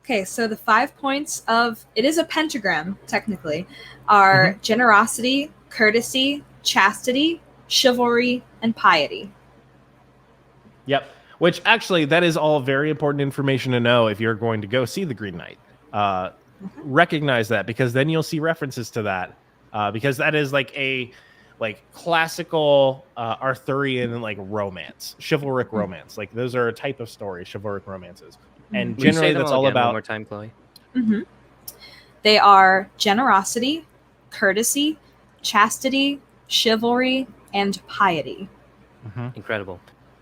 Okay, so the 5 points of it is a pentagram, technically, are generosity, courtesy, chastity, chivalry, and piety. Yep. Which actually, that is all very important information to know if you're going to go see the Green Knight. Recognize that, because then you'll see references to that. Because that is like like classical Arthurian like romance, chivalric romance. Like those are a type of story, chivalric romances, and generally that's all about. One more time, Chloe. Mm-hmm. They are generosity, courtesy, chastity, chivalry, and piety. Mm-hmm. Incredible.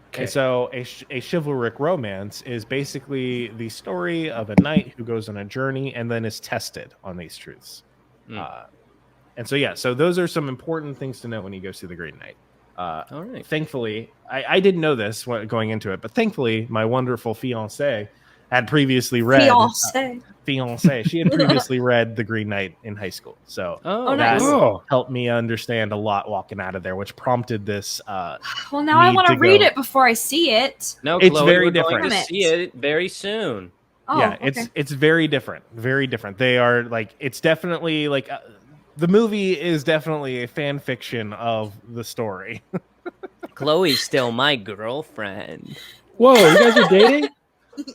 Okay. And so a chivalric romance is basically the story of a knight who goes on a journey and then is tested on these truths. And so, so those are some important things to know when you go see The Green Knight. All right. Thankfully, I didn't know this going into it, but thankfully, my wonderful fiance had previously read... Fiance. She had previously read The Green Knight in high school. So that helped me understand a lot walking out of there, which prompted this... well, now I want to read it before I see it. No, it's Chloe, very we're different. going to see it very soon. Oh, yeah, okay. it's very different. Very different. They are like... It's definitely like... the movie is definitely a fan fiction of the story. Chloe's still my girlfriend. Whoa, you guys are dating?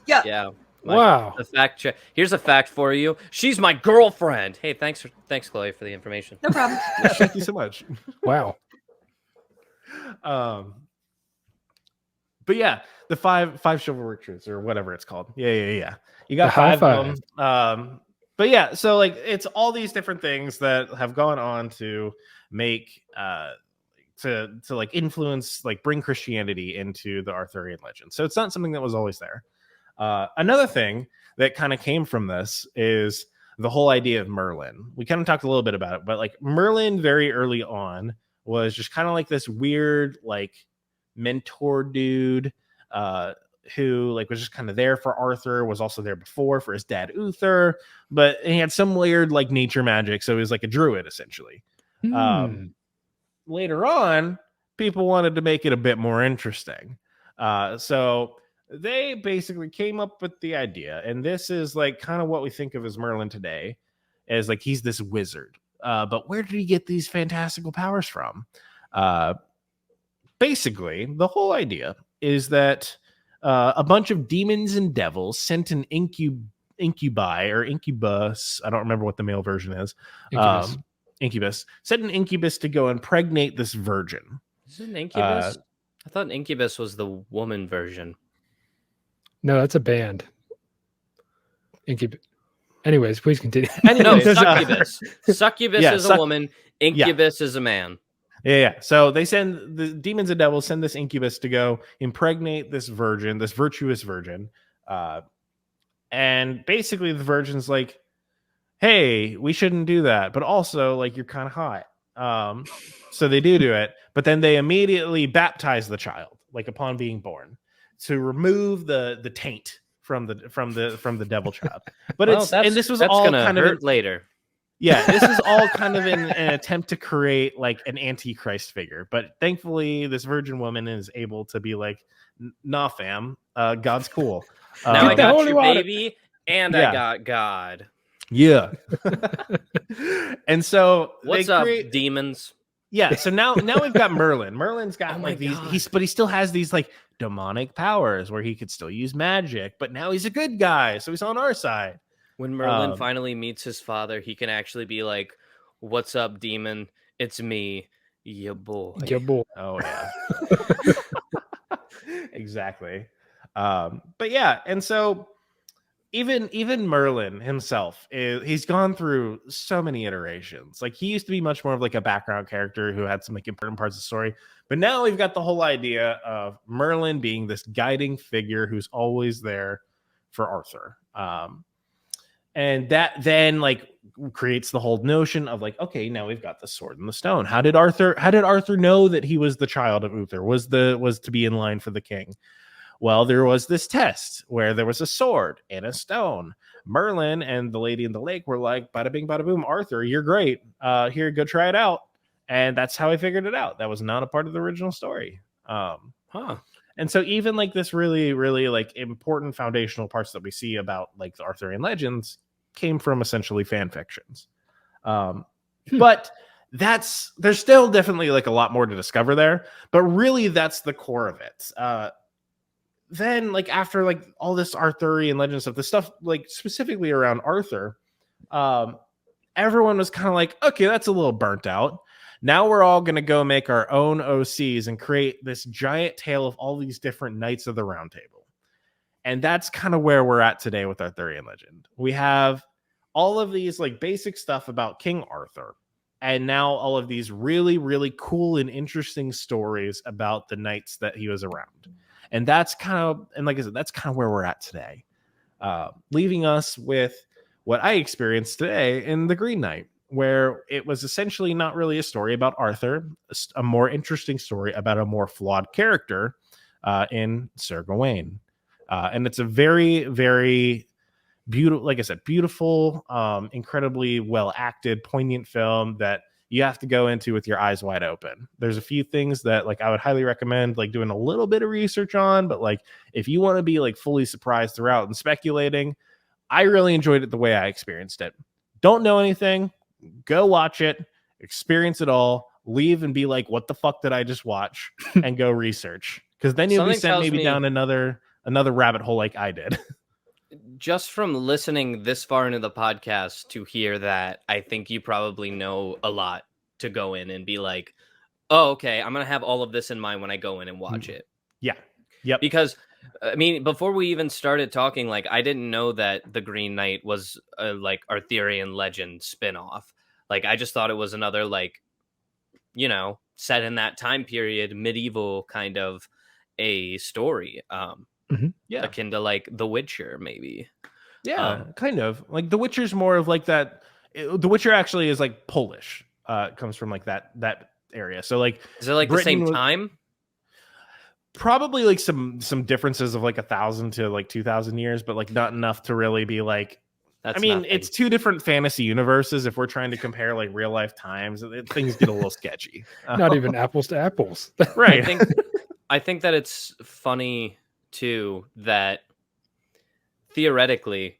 Yeah. Wow. The fact check. Here's a fact for you. She's my girlfriend. Hey, thanks, Chloe, for the information. No problem. Thank you so much. Wow. But yeah, the five chivalric truths or whatever it's called. Yeah. You got five of them. But yeah, so like it's all these different things that have gone on to make to like influence, like bring Christianity into the Arthurian legend. So it's not something that was always there. Another thing that kind of came from this is the whole idea of Merlin. We kind of talked a little bit about it, but like Merlin very early on was just kind of like this weird like mentor dude who like was just kind of there for Arthur, was also there before for his dad Uther, but he had some weird like nature magic, so he was like a druid essentially. Later on, people wanted to make it a bit more interesting, so they basically came up with the idea, and this is like kind of what we think of as Merlin today, as like he's this wizard, but where did he get these fantastical powers from? Basically the whole idea is that a bunch of demons and devils sent an incubi or incubus. I don't remember what the male version is. Incubus sent an incubus to go impregnate this virgin. Is it an incubus? I thought incubus was the woman version. No, that's a band. Incubus. Anyways, please continue. No, succubus. Succubus is a woman. Incubus is a man. Yeah. So they send the demons and devils send this incubus to go impregnate this virgin, this virtuous virgin. And basically the virgin's like, hey, we shouldn't do that. But also like, you're kind of hot. So they do it, but then they immediately baptize the child, like upon being born, to remove the taint from the devil child. But this was all kind of hurt later. Yeah, this is all kind of in an attempt to create like an antichrist figure. But thankfully, this virgin woman is able to be like, nah, fam, God's cool. Now I got your baby, and I got God. Yeah. And so what's up, demons? Yeah, so now we've got Merlin. Merlin's got like these, but he still has these like demonic powers where he could still use magic, but now he's a good guy, so he's on our side. When Merlin finally meets his father, he can actually be like, "What's up, demon? It's me, your boy." Your boy. Oh yeah. Exactly. But yeah, and so even Merlin himself he's gone through so many iterations. Like he used to be much more of like a background character who had some like important parts of the story, but now we've got the whole idea of Merlin being this guiding figure who's always there for Arthur. And that then like creates the whole notion of like, okay, now we've got the sword and the stone. How did Arthur know that he was the child of Uther, was to be in line for the king? Well, there was this test where there was a sword and a stone. Merlin and the lady in the lake were like, bada bing, bada boom, Arthur, you're great. Here, go try it out. And that's how I figured it out. That was not a part of the original story. And so even like this really, really like important foundational parts that we see about like the Arthurian legends came from essentially fan fictions. But there's still definitely like a lot more to discover there, but really that's the core of it. Then like after like all this Arthurian legend stuff, the stuff like specifically around Arthur, everyone was kind of like, okay, that's a little burnt out. Now we're all going to go make our own OCs and create this giant tale of all these different knights of the Round Table. And that's kind of where we're at today with Arthurian Legend. We have all of these like basic stuff about King Arthur, and now all of these really, really cool and interesting stories about the knights that he was around. And that's kind of, and like I said, that's kind of where we're at today. Leaving us with what I experienced today in The Green Knight, where it was essentially not really a story about Arthur, a more interesting story about a more flawed character in Sir Gawain. And it's a very, very beautiful, like I said, beautiful, incredibly well acted, poignant film that you have to go into with your eyes wide open. There's a few things that like I would highly recommend like doing a little bit of research on, but like if you want to be like fully surprised throughout and speculating, I really enjoyed it the way I experienced it. Don't know anything, go watch it, experience it all, leave and be like, what the fuck did I just watch? And go research. Because then you'll be sent maybe down another rabbit hole like I did. Just from listening this far into the podcast to hear that, I think you probably know a lot to go in and be like, oh, okay, I'm going to have all of this in mind when I go in and watch it. Yeah. Yep. Because, I mean, before we even started talking, like, I didn't know that The Green Knight was a, like, Arthurian Legend spinoff. Like, I just thought it was another, like, you know, set in that time period, medieval kind of a story. Yeah, akin to like The Witcher, maybe. Yeah, kind of. Like The Witcher's more of like that. The Witcher actually is like Polish. It comes from like that area. So like, is it like Britain the same time? Probably like some differences of like 1,000 to like 2,000 years, but like not enough to really be like. I mean, nothing. It's two different fantasy universes. If we're trying to compare like real life times, things get a little sketchy. Not even apples to apples, right? I think that it's funny too that theoretically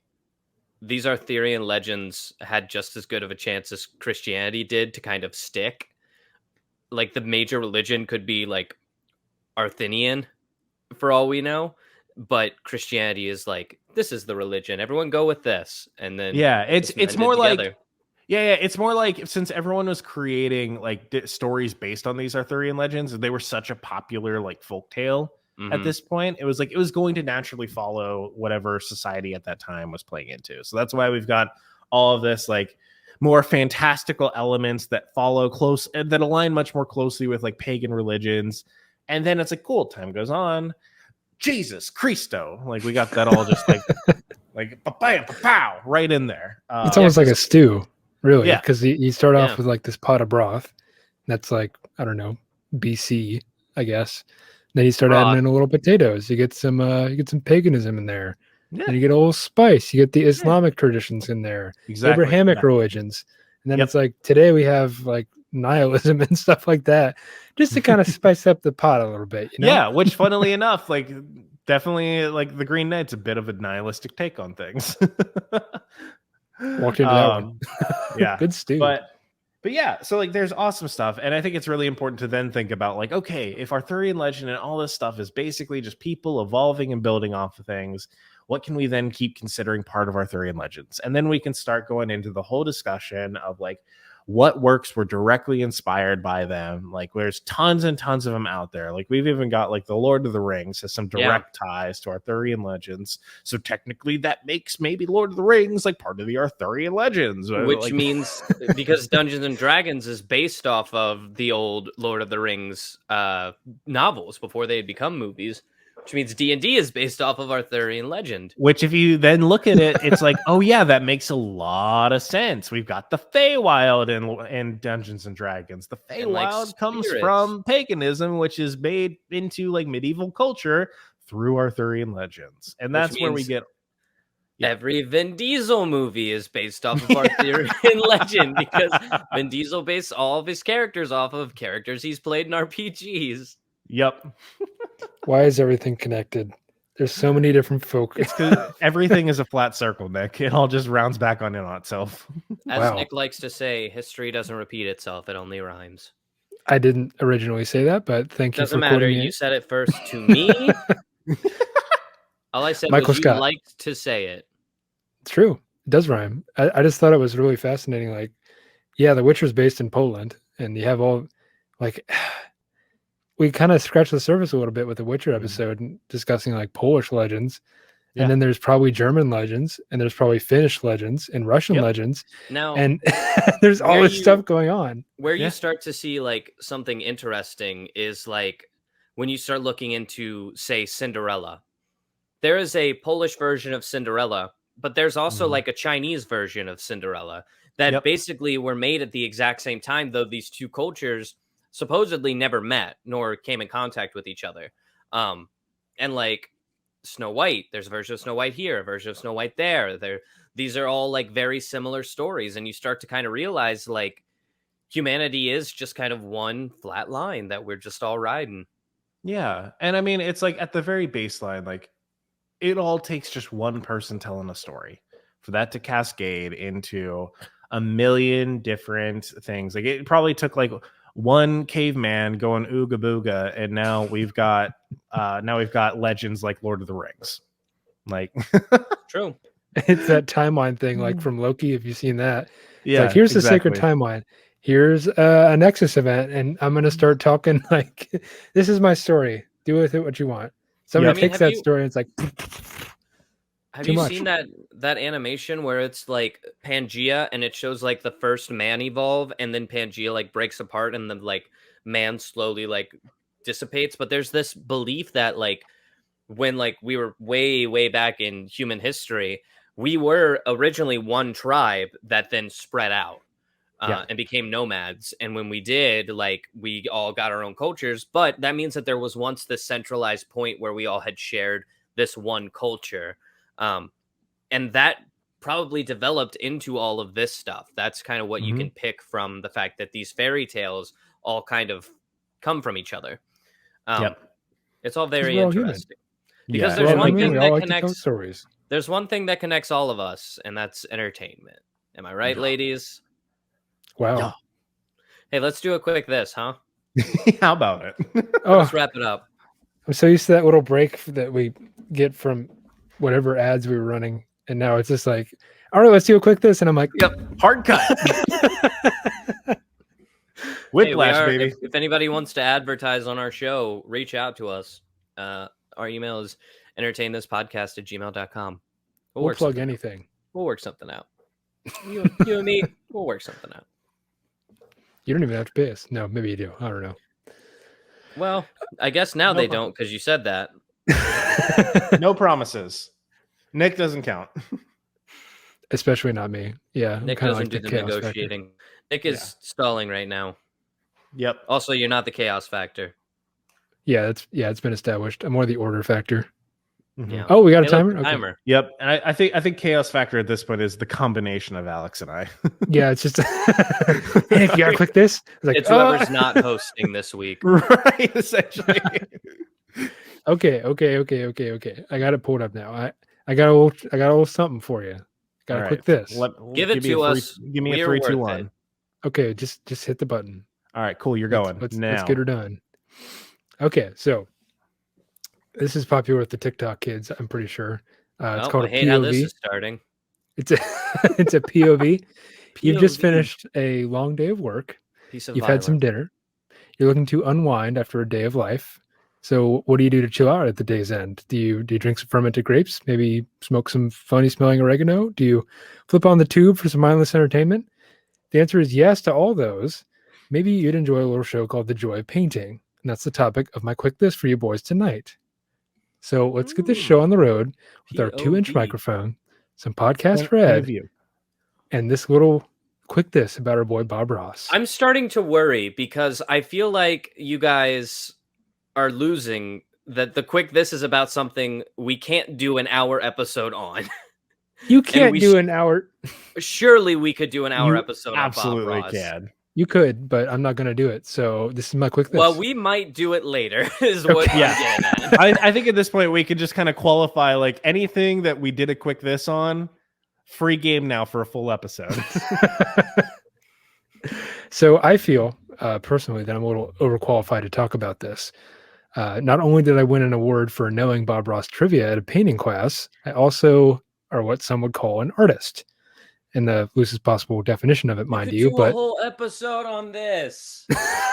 these Arthurian legends had just as good of a chance as Christianity did to kind of stick. Like the major religion could be like Arthurian for all we know, but Christianity is like, this is the religion, everyone go with this. And then it's more like it's more like since everyone was creating like stories based on these Arthurian legends, they were such a popular like folktale. At this point, it was going to naturally follow whatever society at that time was playing into. So that's why we've got all of this like more fantastical elements that follow close and that align much more closely with like pagan religions. And then it's like, cool, time goes on. Jesus Christo. Like we got that all just like pow right in there. It's almost like a stew, really. Yeah. Because you start off with like this pot of broth. That's like, I don't know, BC, I guess. Then you start adding in a little potatoes. You get some paganism in there. Yeah. And you get a little spice. You get the Islamic traditions in there. Exactly. Abrahamic religions. And then it's like today we have like nihilism and stuff like that. Just to kind of spice up the pot a little bit, you know? Yeah, which funnily enough, like definitely like The Green Knight's a bit of a nihilistic take on things. Walked into that one. Yeah. Good stew. But yeah, so like there's awesome stuff. And I think it's really important to then think about like, okay, if Arthurian legend and all this stuff is basically just people evolving and building off of things, what can we then keep considering part of Arthurian legends? And then we can start going into the whole discussion of like what works were directly inspired by them. Like there's tons and tons of them out there. Like we've even got like the Lord of the Rings has some direct ties to Arthurian legends. So technically that makes maybe Lord of the Rings like part of the Arthurian legends. Which means because Dungeons and Dragons is based off of the old Lord of the Rings novels before they had become movies. Which means D&D is based off of Arthurian legend. Which, if you then look at it, it's like, oh yeah, that makes a lot of sense. We've got the Feywild in Dungeons and Dragons. The Feywild comes from paganism, which is made into like medieval culture through Arthurian legends, and that's where we get. Every Vin Diesel movie is based off of Arthurian legend because Vin Diesel based all of his characters off of characters he's played in RPGs. Yep. Why is everything connected? There's so many different folk. It's because everything is a flat circle, Nick. It all just rounds back on itself. As Nick likes to say, history doesn't repeat itself. It only rhymes. I didn't originally say that, but thank you for quoting it. Doesn't matter. You said it first to me. All I said was you liked to say it. It's true. It does rhyme. I just thought it was really fascinating. Like, yeah, The Witcher's based in Poland. and you have all like we kind of scratched the surface a little bit with the Witcher episode and discussing like Polish legends. Yeah. And then there's probably German legends, and there's probably Finnish legends and Russian legends. Now, and there's all this stuff going on. Where you start to see like something interesting is like when you start looking into, say, Cinderella. There is a Polish version of Cinderella, but there's also like a Chinese version of Cinderella that basically were made at the exact same time, though these two cultures supposedly never met nor came in contact with each other. And like Snow White, there's a version of Snow White here, a version of Snow White there. These are all like very similar stories, and you start to kind of realize like humanity is just kind of one flat line that we're just all riding. Yeah, and I mean, it's like at the very baseline, like it all takes just one person telling a story for that to cascade into a million different things. Like it probably took like one caveman going ooga booga, and now we've got legends like Lord of the Rings. Like true. It's that timeline thing, like from Loki, if you've seen that. Yeah, like, here's the sacred timeline. Here's a Nexus event, and I'm gonna start talking like this is my story. Do with it what you want. Somebody takes that story and it's like have you seen that animation where it's like Pangea and it shows like the first man evolve, and then Pangea like breaks apart and then like man slowly like dissipates? But there's this belief that like when like we were way back in human history, we were originally one tribe that then spread out and became nomads. And when we did, like we all got our own cultures, but that means that there was once this centralized point where we all had shared this one culture. And that probably developed into all of this stuff. That's kind of what you can pick from the fact that these fairy tales all kind of come from each other. It's all very interesting. Because there's one thing that connects stories. There's one thing that connects all of us, and that's entertainment. Am I right, ladies? Wow. Yeah. Hey, let's do a quick this, huh? How about it? Let's wrap it up. I'm so used to that little break that we get from whatever ads we were running, and now it's just like, all right, let's do a quick this, and I'm like, yep, hard cut. Whiplash, baby. If anybody wants to advertise on our show, reach out to us. Our email is entertainthispodcast@gmail.com. We'll plug anything. We'll work something out. You and me, we'll work something out. You don't even have to pay us. No, maybe you do. I don't know. Well, I guess now they don't, because you said that. No promises. Nick doesn't count. Especially not me. Yeah. Nick doesn't do the negotiating. Factor. Nick is stalling right now. Yep. Also, you're not the chaos factor. Yeah, it's been established. I'm more the order factor. Yeah. Oh, we got a timer? Okay. Timer. Yep. And I think chaos factor at this point is the combination of Alex and I. Yeah, it's just hey, you gotta click this. It's whoever's not hosting this week. Right, essentially. Okay. I got it pulled up now. I got a little something for you. Gotta click this. Give it to us. Give me a 3, 2, 1. Okay, just hit the button. All right, cool. You're going. Let's get her done. Okay, so this is popular with the TikTok kids, I'm pretty sure. It's called a POV. How this is starting. It's a POV. You've just finished a long day of work. You've had some dinner. You're looking to unwind after a day of life. So what do you do to chill out at the day's end? Do you drink some fermented grapes? Maybe smoke some funny smelling oregano? Do you flip on the tube for some mindless entertainment? The answer is yes to all those. Maybe you'd enjoy a little show called The Joy of Painting. And that's the topic of my quick list for you boys tonight. So let's get this show on the road with our 2-inch microphone, some podcast red, and this little quick this about our boy Bob Ross. I'm starting to worry because I feel like you guys are losing that the quick this is about something we can't do an hour episode on. You can't do an hour. Surely we could do an hour episode on Bob Ross. Absolutely can. You could, but I'm not going to do it. So this is my quick this. Well, we might do it later is what I'm getting at. I think at this point we could just kind of qualify like anything that we did a quick this on, free game now for a full episode. So I feel personally that I'm a little overqualified to talk about this. Not only did I win an award for knowing Bob Ross trivia at a painting class, I also are what some would call an artist. in the loosest possible definition of it, mind you. Do But a whole episode on this.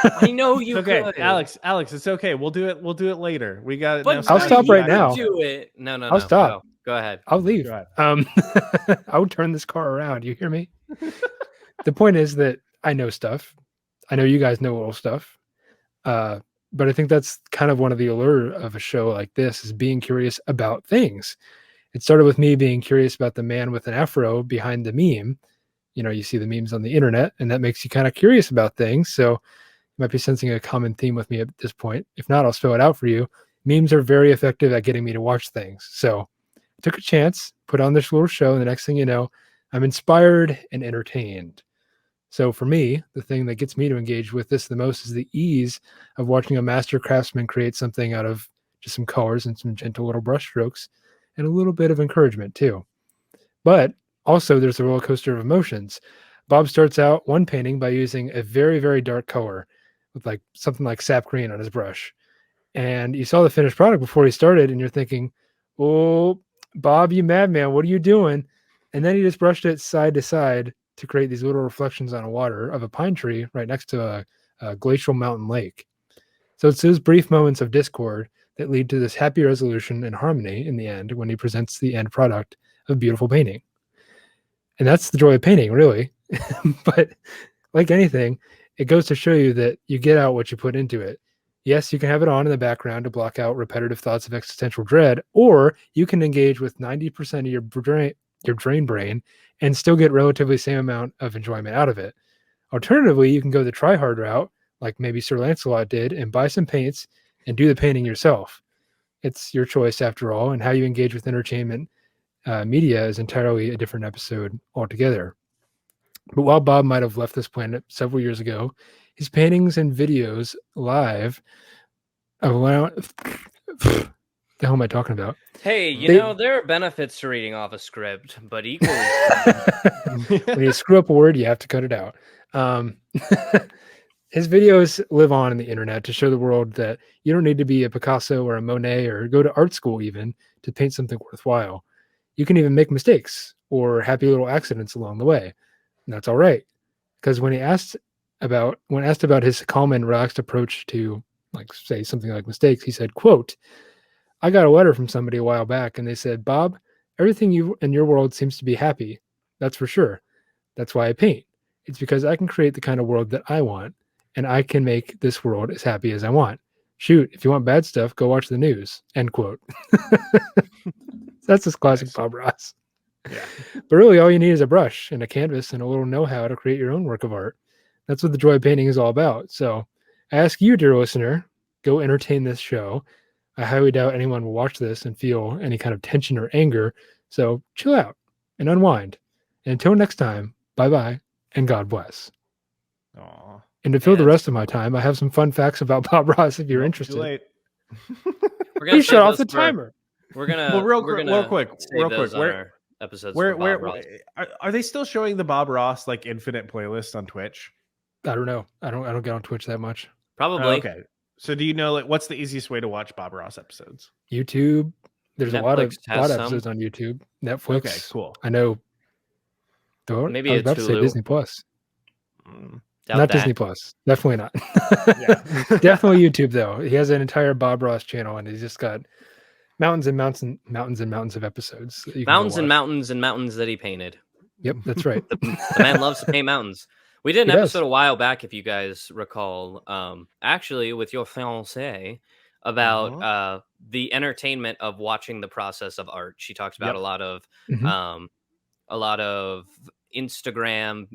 I know you okay, could. Alex, it's okay. We'll do it later. We got it. But I'll stop right now. Do it. No. I'll stop. Go ahead. I'll leave. Go ahead. I'll turn this car around. You hear me? The point is that I know stuff. I know you guys know little stuff. But I think that's kind of one of the allure of a show like this, is being curious about things. It started with me being curious about the man with an afro behind the meme. You know, you see the memes on the internet, and that makes you kind of curious about things. So you might be sensing a common theme with me at this point. If not, I'll spell it out for you. Memes are very effective at getting me to watch things. So I took a chance, put on this little show, and the next thing you know, I'm inspired and entertained. So for me, the thing that gets me to engage with this the most is the ease of watching a master craftsman create something out of just some colors and some gentle little brush strokes, and a little bit of encouragement too. But also there's a roller coaster of emotions. Bob starts out one painting by using a very, very dark color with like something like sap green on his brush. And you saw the finished product before he started, and you're thinking, oh, Bob, you madman, what are you doing? And then he just brushed it side to side to create these little reflections on a water of a pine tree right next to a glacial mountain lake. So it's those brief moments of discord that lead to this happy resolution and harmony in the end when he presents the end product of a beautiful painting. And that's the joy of painting, really. But like anything, it goes to show you that you get out what you put into it. Yes, you can have it on in the background to block out repetitive thoughts of existential dread, or you can engage with 90% of your drain brain and still get relatively same amount of enjoyment out of it. Alternatively, you can go the try hard route, like maybe Sir Lancelot did, and buy some paints and do the painting yourself. It's your choice after all, and how you engage with entertainment media is entirely a different episode altogether. But while Bob might have left this planet several years ago, his paintings and videos live the hell am I talking about? Hey, you know, there are benefits to reading off a script, but equally when you screw up a word, you have to cut it out. His videos live on in the internet to show the world that you don't need to be a Picasso or a Monet or go to art school even to paint something worthwhile. You can even make mistakes or happy little accidents along the way. And that's all right. Because when asked about his calm and relaxed approach to, like, say something like mistakes, he said, quote, I got a letter from somebody a while back and they said, Bob, everything in your world seems to be happy. That's for sure. That's why I paint. It's because I can create the kind of world that I want, and I can make this world as happy as I want. Shoot, if you want bad stuff, go watch the news. End quote. That's this classic Bob Ross. Yeah. But really, all you need is a brush and a canvas and a little know-how to create your own work of art. That's what the joy of painting is all about. So I ask you, dear listener, go entertain this show. I highly doubt anyone will watch this and feel any kind of tension or anger. So chill out and unwind. And until next time, bye-bye and God bless. Aww. And to fill the rest of my time, I have some fun facts about Bob Ross if you're interested. Too late. You shut off the timer. We're gonna well, real quick. Where episodes? Where are they still showing the Bob Ross like infinite playlist on Twitch? I don't know. I don't get on Twitch that much. Probably. Okay. So do you know like what's the easiest way to watch Bob Ross episodes? YouTube. There's Netflix a lot of episodes on YouTube. Netflix. Okay, cool. I know. Maybe I was it's about to say Hulu. Disney Plus. Doubt Not that. Disney Plus. Definitely not. Yeah. Definitely YouTube though. He has an entire Bob Ross channel, and he's just got mountains and mountains of episodes. That you can Mountains go and watch. mountains and mountains that he painted. Yep, that's right. The man loves to paint mountains. We did an He does. episode a while back, if you guys recall, actually with your fiancée, about the entertainment of watching the process of art. She talks about Yep. a lot of Instagram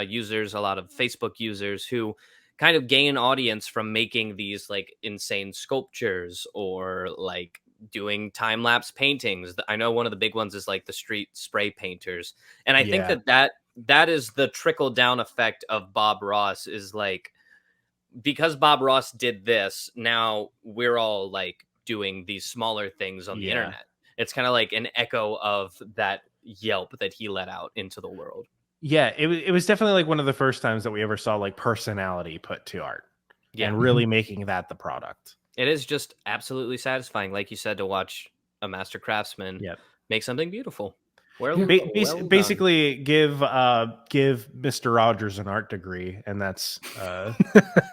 users, a lot of Facebook users who kind of gain audience from making these like insane sculptures or like doing time-lapse paintings. I know one of the big ones is like the street spray painters. And I think that is the trickle down effect of Bob Ross, is like, because Bob Ross did this, now we're all like doing these smaller things on the internet. It's kind of like an echo of that Yelp that he let out into the world. Yeah, it was definitely like one of the first times that we ever saw like personality put to art. Yeah. And really making that the product. It is just absolutely satisfying, like you said, to watch a master craftsman make something beautiful. Basically, give Mr. Rogers an art degree, and that's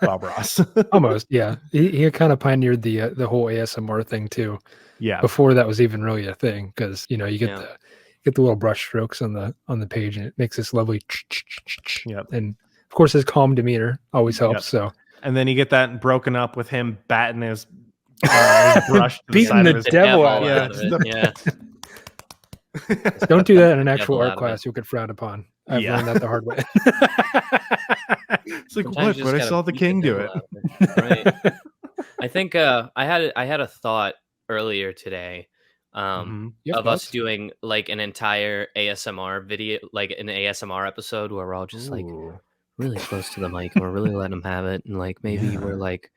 Bob Ross. Almost, yeah. He kind of pioneered the whole ASMR thing too. Yeah. Before that was even really a thing, because you get the little brush strokes on the page, and it makes this lovely. Yep. And of course, his calm demeanor always helps. So. And then you get that broken up with him batting his brush, beating the devil out. Yeah. Don't do that in an actual art class. You'll get frowned upon. I've learned that the hard way. It's like, what? But I saw the king do it. Right. I think I had a thought earlier today of us doing like an entire ASMR video, like an ASMR episode where we're all just like really close to the mic and we're really letting them have it, and like maybe we're like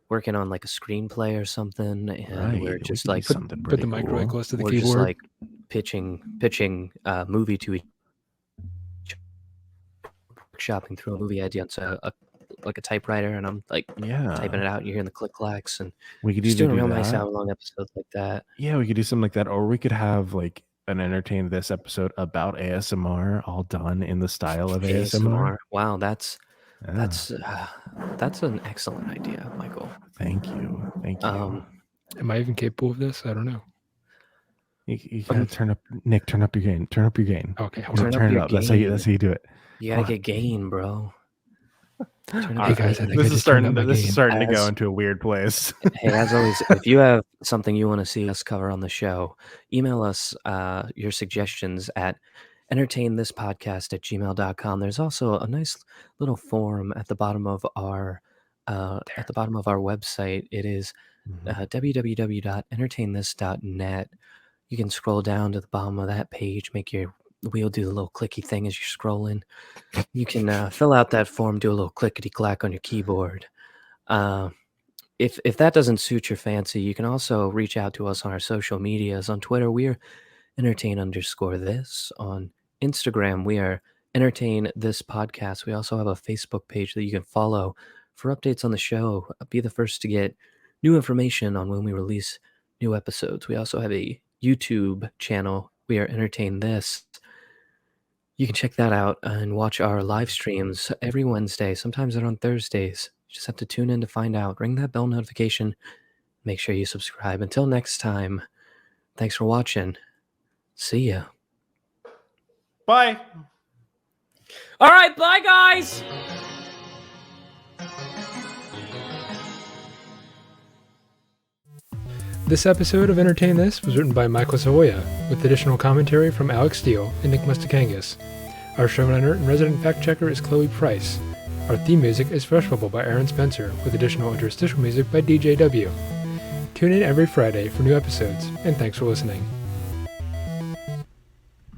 working on like a screenplay or something, and we're just like put the mic really close to the we're keyboard. Just like pitching a movie to each, shopping through a movie idea onto a typewriter, and I'm like typing it out. You're hearing the click clacks, and we could just do doing real nice that. hour-long episodes like that. Yeah, we could do something like that, or we could have like an Entertain This episode about ASMR, all done in the style of ASMR. Wow, that's an excellent idea, Michael. Thank you. Am I even capable of this? I don't know. You gotta turn up your gain. Turn up your gain. Okay, turn it up. That's how you do it. You gotta get gain, bro. Hey guys, this is starting to go into a weird place. Hey, as always, if you have something you want to see us cover on the show, email us your suggestions at entertainthispodcast@gmail.com. There's also a nice little form at the bottom of our website. It is www.entertainthis.net. You can scroll down to the bottom of that page, make your wheel do the little clicky thing as you're scrolling. You can fill out that form, do a little clickety clack on your keyboard. If that doesn't suit your fancy, you can also reach out to us on our social medias. On Twitter, we're entertain_this. On Instagram, we are Entertain This Podcast. We also have a Facebook page that you can follow for updates on the show. Be the first to get new information on when we release new episodes. We also have a YouTube channel. We are Entertain This. You can check that out and watch our live streams every Wednesday. Sometimes they're on Thursdays. You just have to tune in to find out. Ring that bell notification. Make sure you subscribe. Until next time, thanks for watching. See ya. Bye. All right, bye, guys. This episode of Entertain This was written by Michael Savoya, with additional commentary from Alex Steele and Nick Mustakangas. Our showrunner and resident fact-checker is Chloe Price. Our theme music is Fresh Bubble by Aaron Spencer, with additional interstitial music by DJW. Tune in every Friday for new episodes, and thanks for listening.